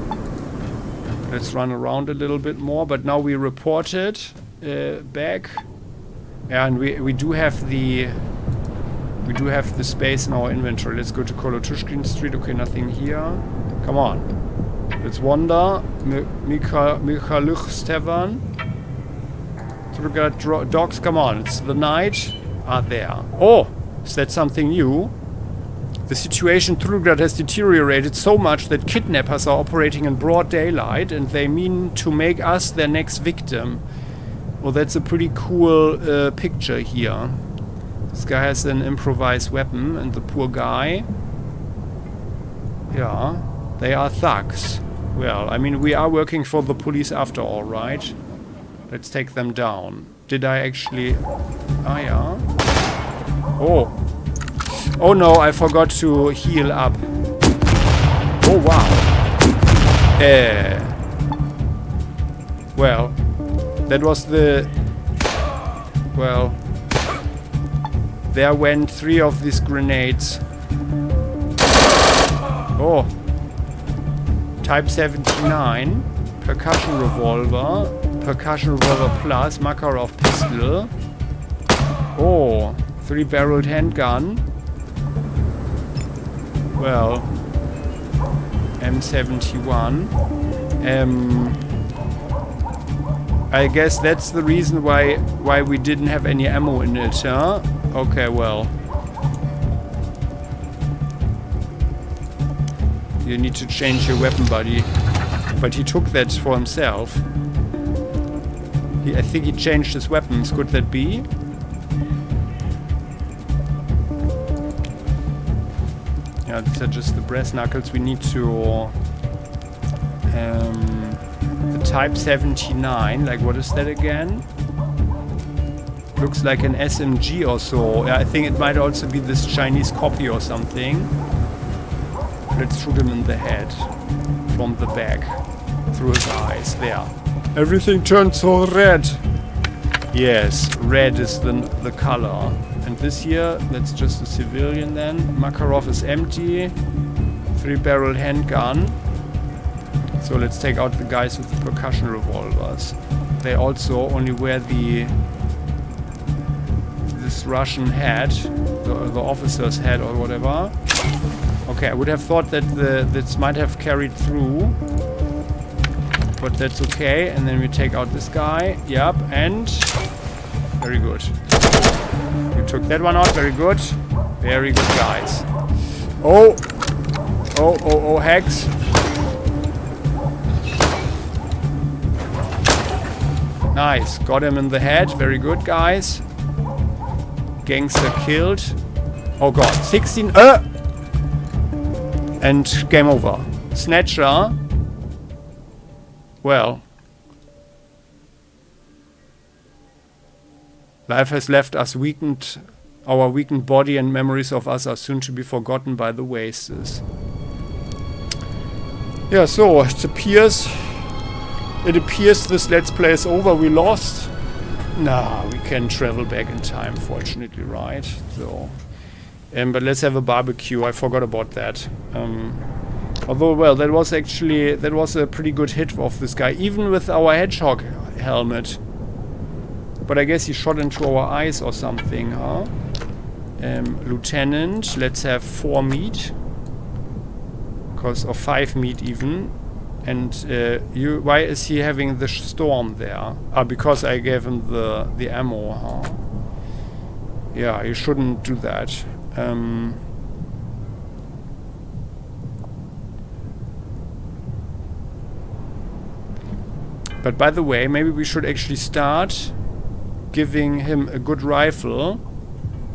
Let's run around a little bit more, but now we reported back. Yeah, and we do have the space in our inventory. Let's go to Kolotushkin Street. Okay, nothing here. Come on. Let's wander. Mikhaluchstevan. Trudograd dogs. Come on. It's the night. There. Oh, is that something new? The situation in Trudograd has deteriorated so much that kidnappers are operating in broad daylight and they mean to make us their next victim. Well, that's a pretty cool picture here. This guy has an improvised weapon and the poor guy... Yeah, they are thugs. Well, I mean, we are working for the police after all, right? Let's take them down. Did I actually... Ah, yeah. Oh. Oh no, I forgot to heal up. Oh, wow. Well, that was the... Well... There went 3 of these grenades. Oh. Type 79. Percussion revolver. Percussion revolver plus. Makarov pistol. Oh. 3-barreled handgun. Well. M71. I guess that's the reason why we didn't have any ammo in it, huh? Okay, well. You need to change your weapon, buddy. But he took that for himself. I think he changed his weapons. Could that be? Yeah, these are just the brass knuckles. We need to... the Type 79. Like, what is that again? Looks like an SMG or so. Yeah, I think it might also be this Chinese copy or something. Let's shoot him in the head. From the back. Through his eyes. There. Everything turned so red. Yes, red is the color. And this here, that's just a civilian then. Makarov is empty. 3-barrel handgun. So let's take out the guys with the percussion revolvers. They also only wear this Russian hat, the officer's hat or whatever. Okay, I would have thought that this might have carried through, but that's okay. And then we take out this guy. Yep, and very good. You took that one out. Very good. Very good, guys. Oh, Hex. Nice. Got him in the head. Very good, guys. Gangster killed. Oh god. 16. And game over. Snatcher. Well. Life has left us weakened. Our weakened body and memories of us are soon to be forgotten by the wastes. Yeah, so it appears this Let's Play is over. We lost. Nah, we can travel back in time, fortunately, right? So, but let's have a barbecue. I forgot about that. Although, well, that was a pretty good hit of this guy, even with our hedgehog helmet. But I guess he shot into our eyes or something, huh? Lieutenant, let's have 4 meat. Or 5 meat even. And why is he having the storm there? Ah, because I gave him the ammo, huh? Yeah, you shouldn't do that. But by the way, maybe we should actually start giving him a good rifle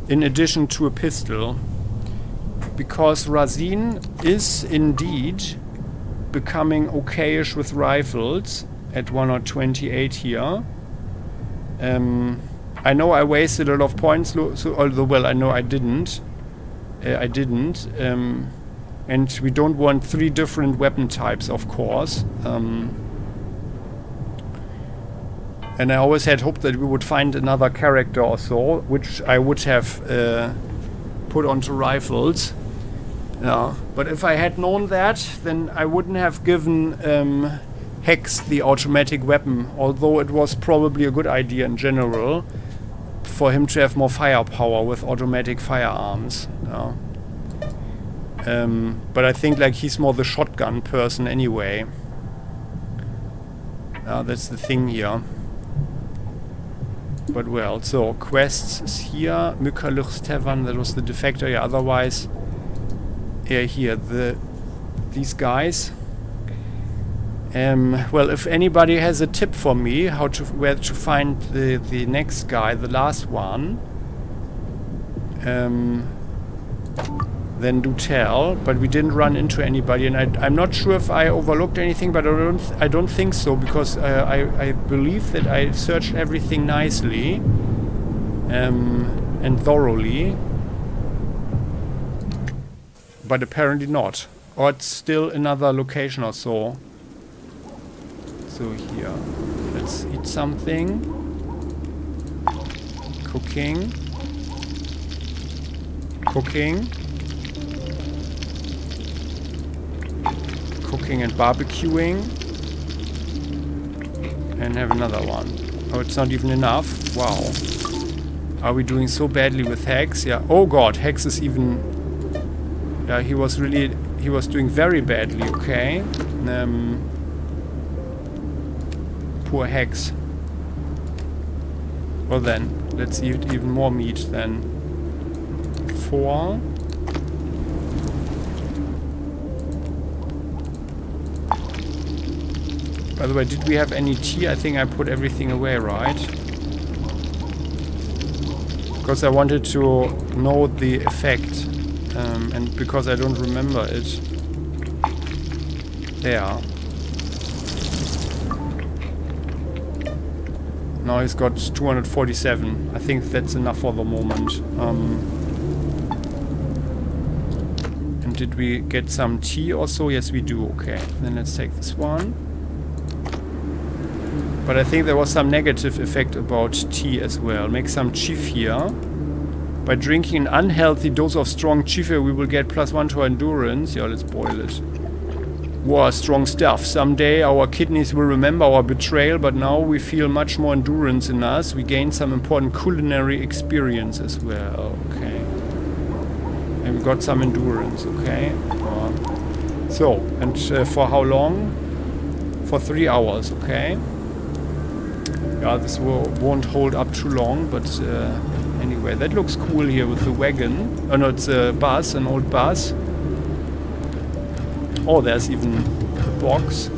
in addition to a pistol. Because Razin is indeed becoming okayish with rifles at 128 here. I know I wasted a lot of points, although, well, I know I didn't. And we don't want 3 different weapon types, of course. And I always had hoped that we would find another character or so, which I would have put onto rifles. Yeah. But if I had known that, then I wouldn't have given Hex the automatic weapon, although it was probably a good idea in general for him to have more firepower with automatic firearms. Yeah. But I think like he's more the shotgun person anyway. That's the thing here. But well, so quests is here. Mykaluch's Tavern, that was the defector. Yeah, otherwise, yeah, here these guys. Well, if anybody has a tip for me where to find the next guy, the last one, then do tell. But we didn't run into anybody, and I'm not sure if I overlooked anything, but I don't think so, because I believe that I searched everything nicely and thoroughly, but apparently not. Or it's still another location or so. So here, let's eat something. Cooking. Cooking and barbecuing. And have another one. Oh, it's not even enough. Wow. Are we doing so badly with Hex? Yeah. Oh god, Hex is even... Yeah, he was doing very badly, okay. Poor Hex. Well then, let's eat even more meat then. 4. By the way, did we have any tea? I think I put everything away, right? Because I wanted to know the effect. And because I don't remember it. There. Now he's got 247. I think that's enough for the moment. And did we get some tea also? Yes, we do. Okay. Then let's take this one. But I think there was some negative effect about tea as well. Make some chief here. By drinking an unhealthy dose of strong chife, we will get +1 to our endurance. Yeah, let's boil it. Wow, strong stuff. Someday our kidneys will remember our betrayal, but now we feel much more endurance in us. We gain some important culinary experience as well. Okay. And we got some endurance, okay. So, and for how long? For 3 hours, okay. Yeah, this won't hold up too long, but anyway, that looks cool here with the wagon. Oh no, it's a bus, an old bus. Oh, there's even a box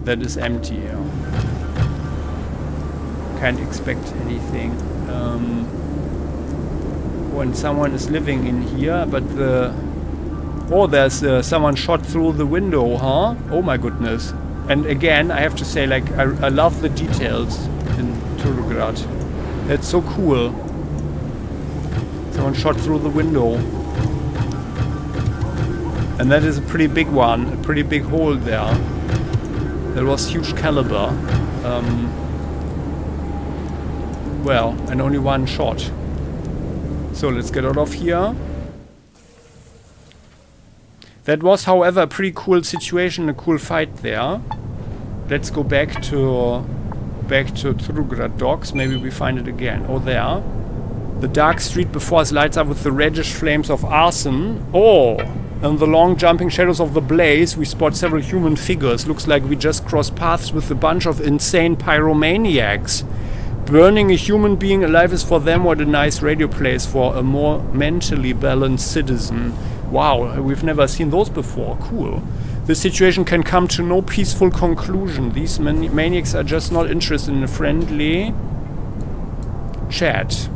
that is empty. Yeah. Can't expect anything. When someone is living in here, but the... Oh, there's someone shot through the window, huh? Oh my goodness. And again, I have to say, like, I love the details in Trudograd. That's so cool. Someone shot through the window. And that is a pretty big one, a pretty big hole there. That was huge caliber. Well, and only one shot. So let's get out of here. That was, however, a pretty cool situation, a cool fight there. Let's go back to Trudograd docks. Maybe we find it again. Oh, there. The dark street before us lights up with the reddish flames of arson. Oh! In the long jumping shadows of the blaze, we spot several human figures. Looks like we just crossed paths with a bunch of insane pyromaniacs. Burning a human being alive is for them what a nice radio plays for a more mentally balanced citizen. Wow, we've never seen those before. Cool. This situation can come to no peaceful conclusion. These maniacs are just not interested in a friendly chat.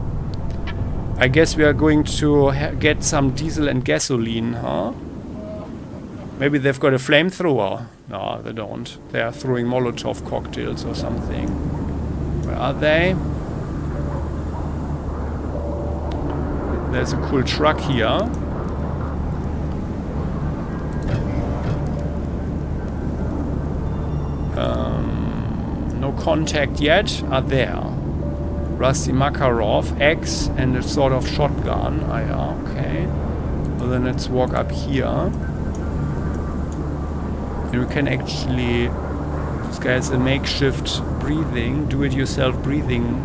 I guess we are going to get some diesel and gasoline, huh? Maybe they've got a flamethrower. No, they don't. They are throwing Molotov cocktails or something. Where are they? There's a cool truck here. No contact yet. Are there? Rusty Makarov, axe, and a sort of shotgun. Ah, yeah, okay. Well, then let's walk up here. And we can actually... This guy has a makeshift breathing, do-it-yourself breathing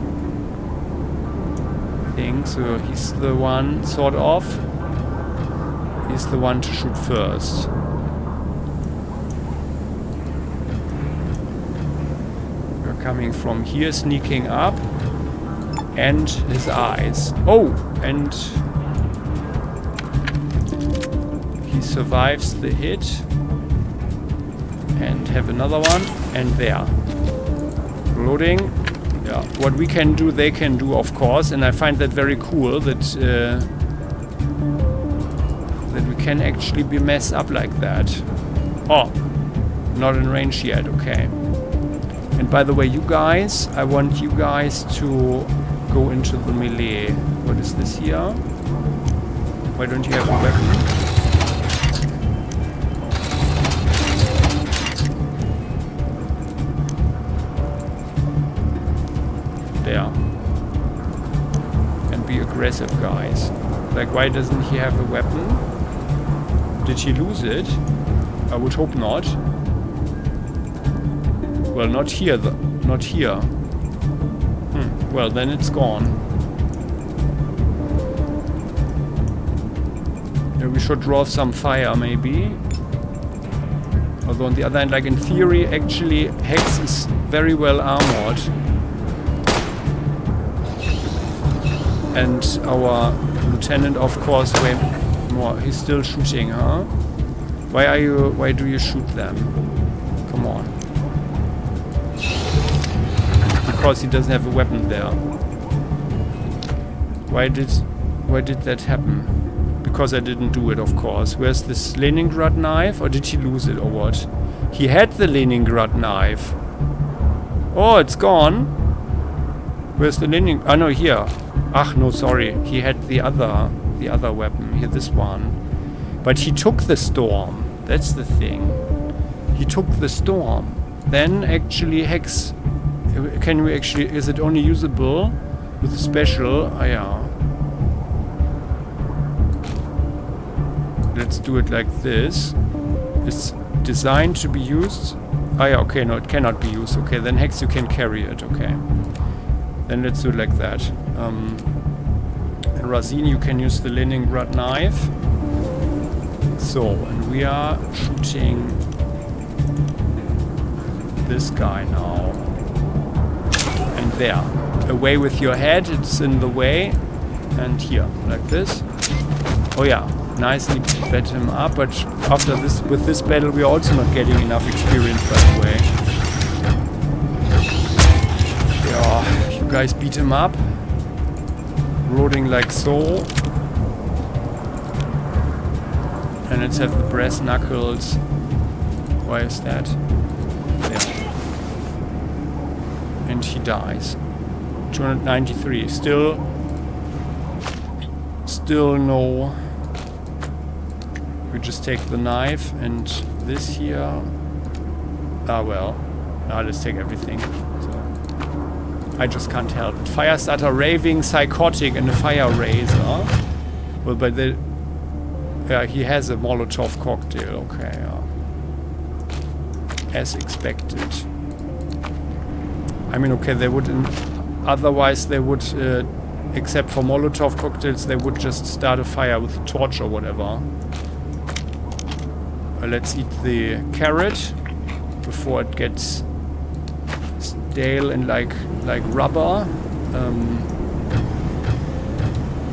thing. So he's the one, sort of. He's the one to shoot first. We're coming from here, sneaking up. And his eyes. Oh! And he survives the hit. And have another one. And there. Loading. Yeah. What we can do, they can do, of course. And I find that very cool that that we can actually be messed up like that. Oh! Not in range yet. Okay. And by the way, you guys, I want you guys to go into the melee. What is this here? Why don't you have a weapon? There. And be aggressive, guys. Like, why doesn't he have a weapon? Did he lose it? I would hope not. Well, not here, not here. Well, then it's gone. Yeah, we should draw some fire, maybe. Although on the other hand, like in theory, actually, Hex is very well armored. And our lieutenant, of course, way more. He's still shooting, huh? Why do you shoot them? Come on. Because he doesn't have a weapon there. Why did that happen? Because I didn't do it, of course. Where's this Leningrad knife? Or did he lose it, or what? He had the Leningrad knife. Oh, it's gone. Where's the Leningrad? Oh no, here. Ach, no, sorry. He had the other weapon. Here, this one. But he took the storm. That's the thing. He took the storm. Then actually Hex... Can we actually... Is it only usable with special? Ah, yeah. let's do it like this. It's designed to be used. Oh yeah, okay, no, it cannot be used. Okay, then Hex, you can carry it, okay. Then let's do it like that. And Razine, you can use the Leningrad knife. So, and we are shooting this guy now. And there. Away with your head, it's in the way. And here, like this. Oh yeah, nicely bet him up, but after this, with this battle, we are also not getting enough experience, by the way. Yeah, you guys beat him up. Rolling like so. And let's have the brass knuckles. Why is that? There. And he dies. 293. Still no. We just take the knife and this here. Ah well. Now let's take everything. So I just can't help it. Firestarter, raving, psychotic, and a fire razor. Well, but the yeah, he has a Molotov cocktail. Okay. As expected. I mean, okay, they would. Otherwise, they would. Except for Molotov cocktails, they would just start a fire with a torch or whatever. Let's eat the carrot before it gets stale and like rubber.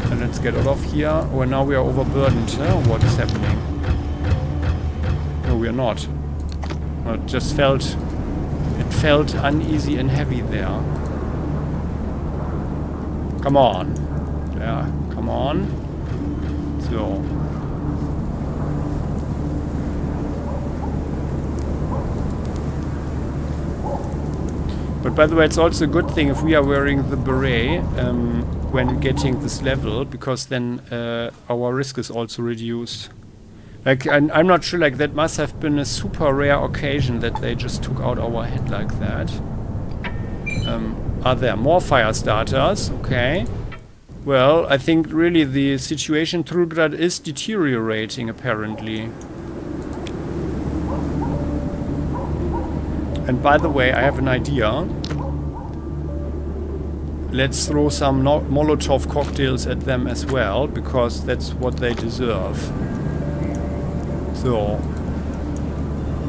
And let's get out of here. Oh, now we are overburdened. What is happening? No, we are not. It just felt uneasy and heavy there. Come on. Yeah, come on. So. But by the way, it's also a good thing if we are wearing the beret when getting this level, because then our risk is also reduced. Like, I'm not sure, like, that must have been a super rare occasion that they just took out our head like that. Are there more fire starters? Okay. Well, I think really the situation in Trudograd is deteriorating, apparently. And by the way, I have an idea. Let's throw some Molotov cocktails at them as well, because that's what they deserve. So,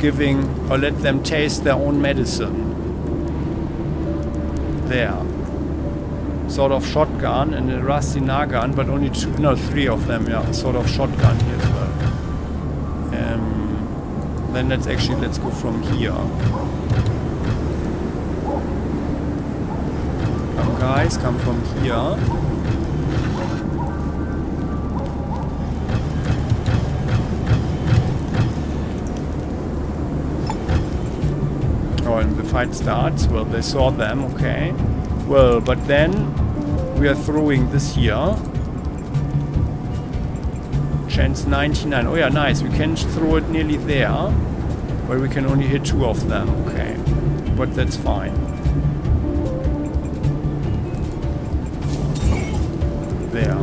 let them taste their own medicine. There. Sort of shotgun and a rusty nagan, but only three of them, yeah. Sort of shotgun here as well. Then let's go from here. Come guys, come from here. Oh, and the fight starts. Well, they saw them, okay. Well, but then we are throwing this here. Chance 99. Oh yeah, nice. We can throw it nearly there. But we can only hit 2 of them. Okay. But that's fine. There.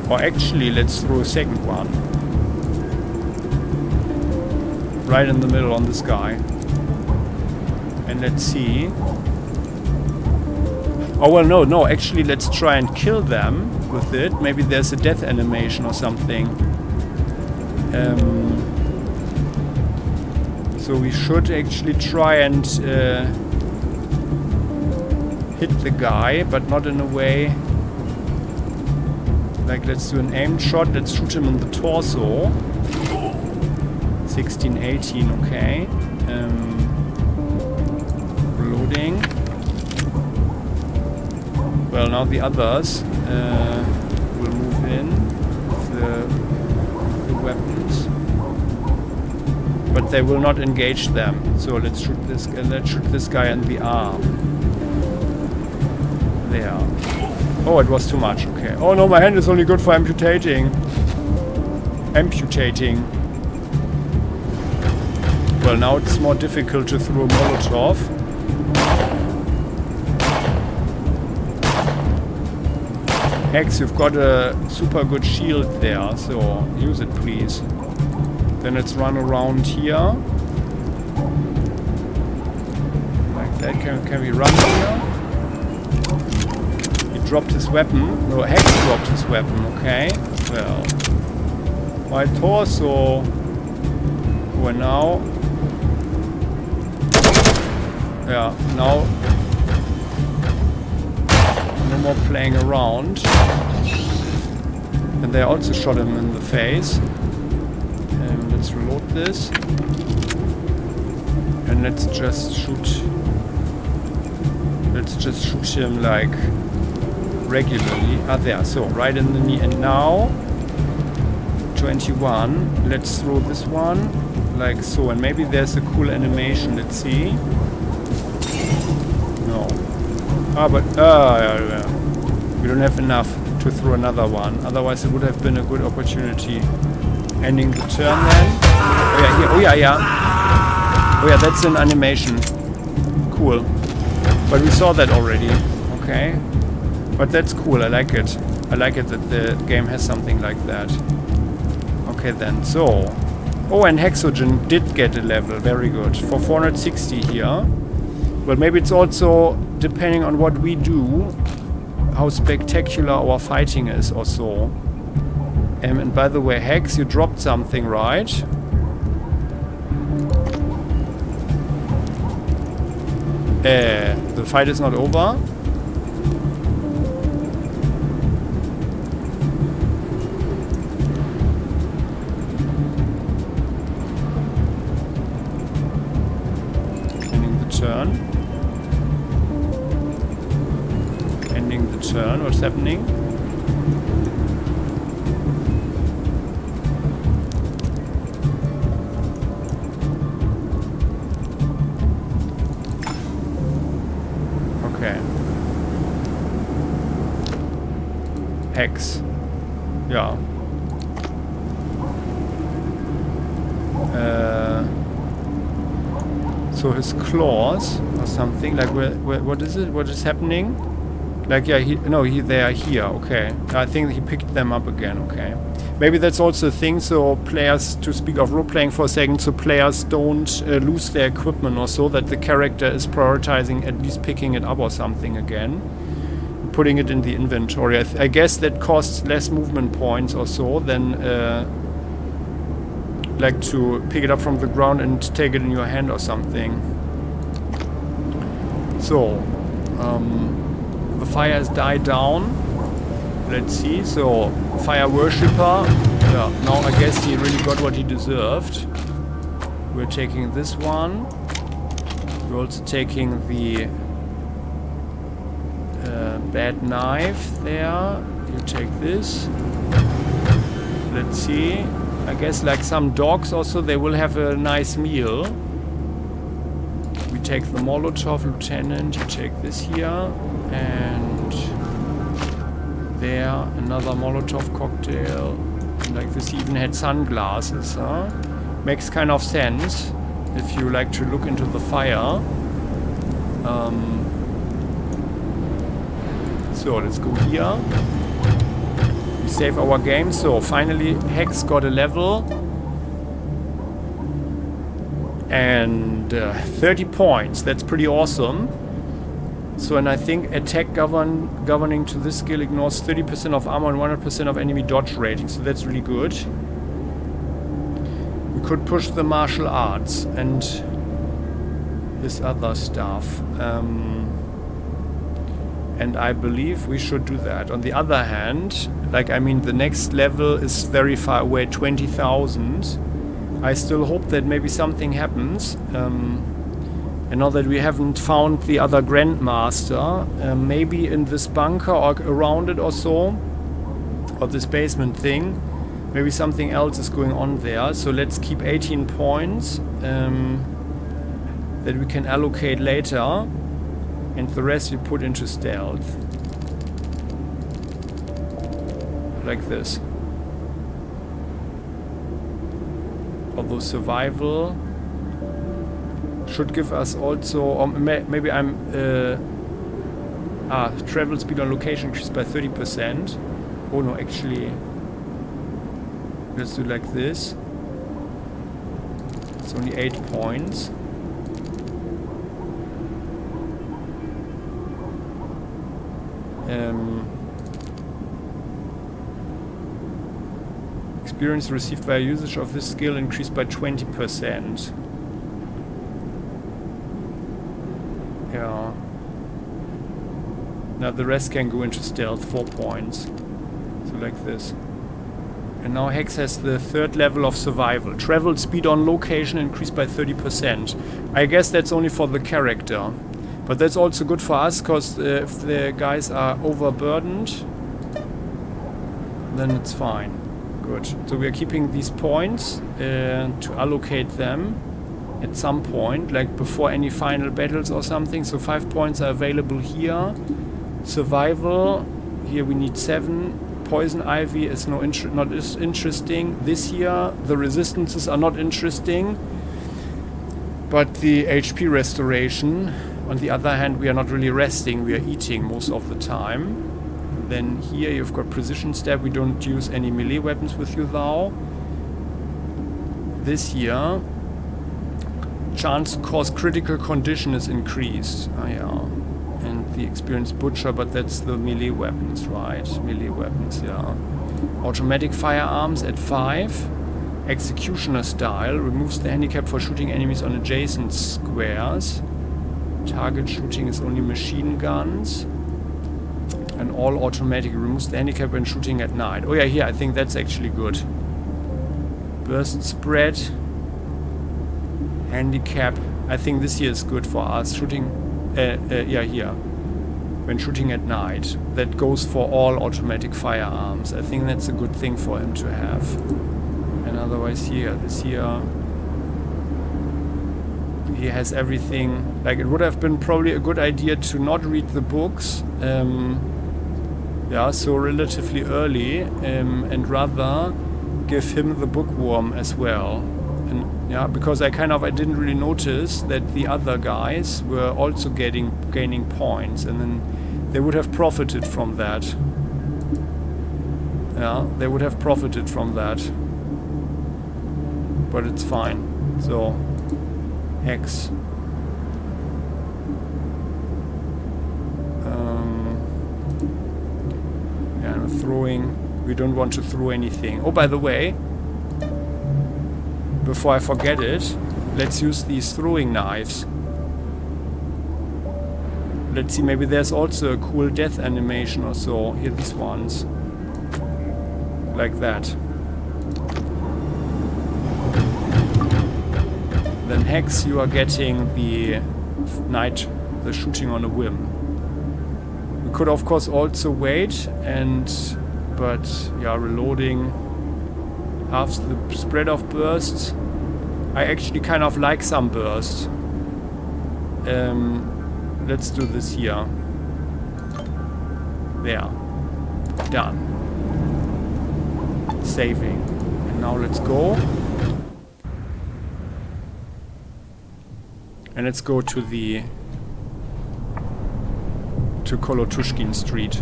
Or actually, let's throw a second one. Right in the middle on this guy. And let's see. Oh, well, no. Actually, let's try and kill them with it. Maybe there's a death animation or something. So we should actually try and hit the guy, but not in a way... Like, let's do an aimed shot. Let's shoot him in the torso. 16, 18, okay. Reloading. Well, now the others will move in with the weapons. But they will not engage them. So let's shoot this guy in the arm. There. Oh, it was too much, okay. Oh no, my hand is only good for amputating. Well, now it's more difficult to throw a Molotov. Hex, you've got a super good shield there, so use it please. Then let's run around here. Like that. Can we run here? He dropped his weapon. No, Hex dropped his weapon, okay. Well. My torso. Well, now. Yeah, now. No more playing around. And they also shot him in the face. Let's reload this. And let's just shoot. Let's just shoot him like regularly. Ah, there. So right in the knee. And now 21. Let's throw this one like so. And maybe there's a cool animation. Let's see. No. Ah, but yeah. We don't have enough to throw another one. Otherwise, it would have been a good opportunity. Ending the turn then. Oh yeah, here. Oh yeah. Oh yeah, that's an animation. Cool. But we saw that already. Okay. But that's cool. I like it. I like it that the game has something like that. Okay then. So. Oh, and Hexogen did get a level. Very good. For 460 here. Well, maybe it's also depending on what we do, how spectacular our fighting is or so. And by the way, Hex, you dropped something, right? The fight is not over. Ending the turn. Ending the turn. What's happening? Hex. Yeah. So his claws or something, like what is it? What is happening? Like yeah, they are here. Okay, I think he picked them up again. Okay, maybe that's also a thing. So players, to speak of role playing for a second, so players don't lose their equipment or so, that the character is prioritizing at least picking it up or something again. Putting it in the inventory. I guess that costs less movement points or so than like to pick it up from the ground and take it in your hand or something. So the fire has died down. Let's see. So fire worshipper. Yeah. Now I guess he really got what he deserved. We're taking this one. We're also taking the bad knife there. You take this. Let's see. I guess like some dogs also, they will have a nice meal. We take the Molotov, Lieutenant. You take this here. And there, another Molotov cocktail. And like this, he even had sunglasses. Huh? Makes kind of sense if you like to look into the fire. So let's go here. We save our game. So finally Hex got a level. And 30 points. That's pretty awesome. So and I think attack governing to this skill ignores 30% of armor and 100% of enemy dodge rating. So that's really good. We could push the martial arts and this other stuff. And I believe we should do that. On the other hand, like, I mean, the next level is very far away, 20,000. I still hope that maybe something happens. And now that we haven't found the other Grandmaster, maybe in this bunker or around it or so, or this basement thing, maybe something else is going on there. So let's keep 18 points that we can allocate later. And the rest we put into stealth. Like this. Although survival should give us also... Or maybe I'm travel speed on location increased by 30%. Oh no, actually, let's do like this. It's only 8 points. Experience received by usage of this skill increased by 20%. Yeah. Now the rest can go into stealth, 4 points. So like this. And now Hex has the 3rd level of survival. Travel speed on location increased by 30%. I guess that's only for the character. But that's also good for us, because if the guys are overburdened, then it's fine. Good. So we are keeping these points to allocate them at some point, like before any final battles or something. So 5 points are available here. Survival, here we need 7. Poison Ivy is not as interesting. This year the resistances are not interesting. But the HP restoration, on the other hand, we are not really resting, we are eating most of the time. And then here you've got precision stab, we don't use any melee weapons with you now. This year, chance to cause critical condition is increased. Oh yeah. And the experienced butcher, but that's the melee weapons, right? Melee weapons, yeah. Automatic firearms at 5. Executioner style removes the handicap for shooting enemies on adjacent squares. Target shooting is only machine guns. And all automatic removes the handicap when shooting at night. Oh yeah, here, I think that's actually good. Burst spread. Handicap. I think this here is good for us. Shooting, yeah, here. When shooting at night. That goes for all automatic firearms. I think that's a good thing for him to have. And otherwise here, this here... He has everything. Like, it would have been probably a good idea to not read the books, yeah, so relatively early, and rather give him the bookworm as well. And yeah, because I didn't really notice that the other guys were also gaining points, and then they would have profited from that. Yeah, they would have profited from that. But it's fine. So. Hex. Yeah, throwing. We don't want to throw anything. Oh, by the way, before I forget it, let's use these throwing knives. Let's see, maybe there's also a cool death animation or so. Here, these ones. Like that. Then Hex, you are getting the the shooting on a whim. We could of course also wait but yeah, reloading halves the spread of bursts. I actually kind of like some bursts. Let's do this here. There. Done. Saving. And now let's go. And let's go to Kolotushkin Street.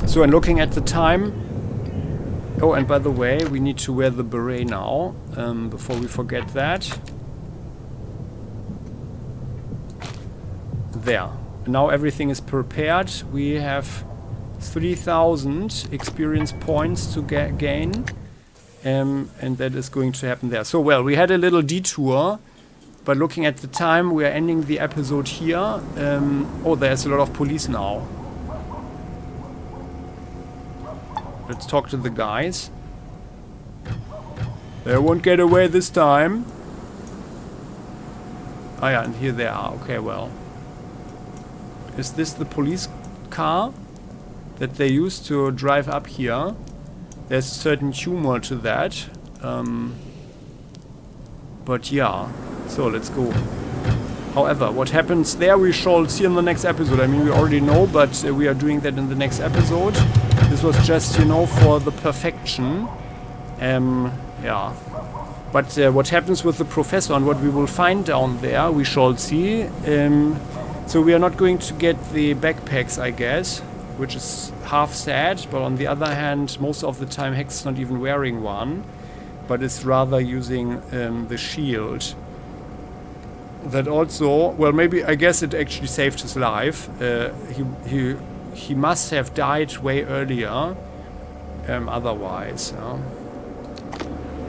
So, and looking at the time... Oh, and by the way, we need to wear the beret now, before we forget that. There. Now everything is prepared. We have 3,000 experience points to gain. And that is going to happen there. So, well, we had a little detour. But looking at the time, we are ending the episode here. Oh, there's a lot of police now. Let's talk to the guys. They won't get away this time. Oh yeah, and here they are. Okay, well. Is this the police car that they used to drive up here? There's a certain humor to that. But yeah. So, let's go. However, what happens there we shall see in the next episode. I mean, we already know, but we are doing that in the next episode. This was just, you know, for the perfection. Yeah. But what happens with the professor and what we will find down there, we shall see. So we are not going to get the backpacks, I guess, which is half sad, but on the other hand, most of the time Hex is not even wearing one, but is rather using the shield. That also, well, maybe, I guess it actually saved his life. He must have died way earlier, otherwise.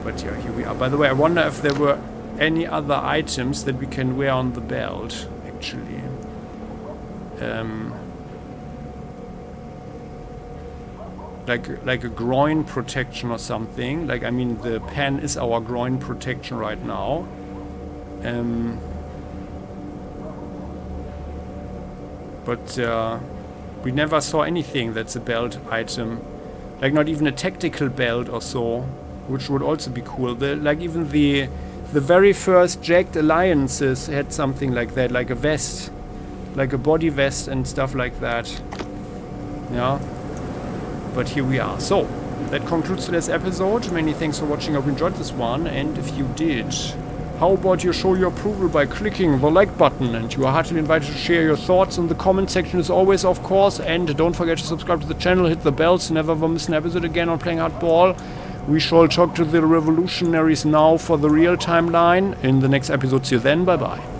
But yeah, here we are. By the way, I wonder if there were any other items that we can wear on the belt, actually. Like a groin protection or something. Like, I mean, the pen is our groin protection right now. But we never saw anything that's a belt item. Like, not even a tactical belt or so, which would also be cool. Like, even the very first Jagged Alliances had something like that, like a vest. Like a body vest and stuff like that. Yeah. But here we are. So, that concludes today's episode. Many thanks for watching. I hope you enjoyed this one. And if you did, how about you show your approval by clicking the like button? And you are heartily invited to share your thoughts in the comment section as always, of course. And don't forget to subscribe to the channel, hit the bell so never miss an episode again on Playing Hardball. We shall talk to the Revolutionaries now for the real timeline in the next episode. See you then. Bye bye.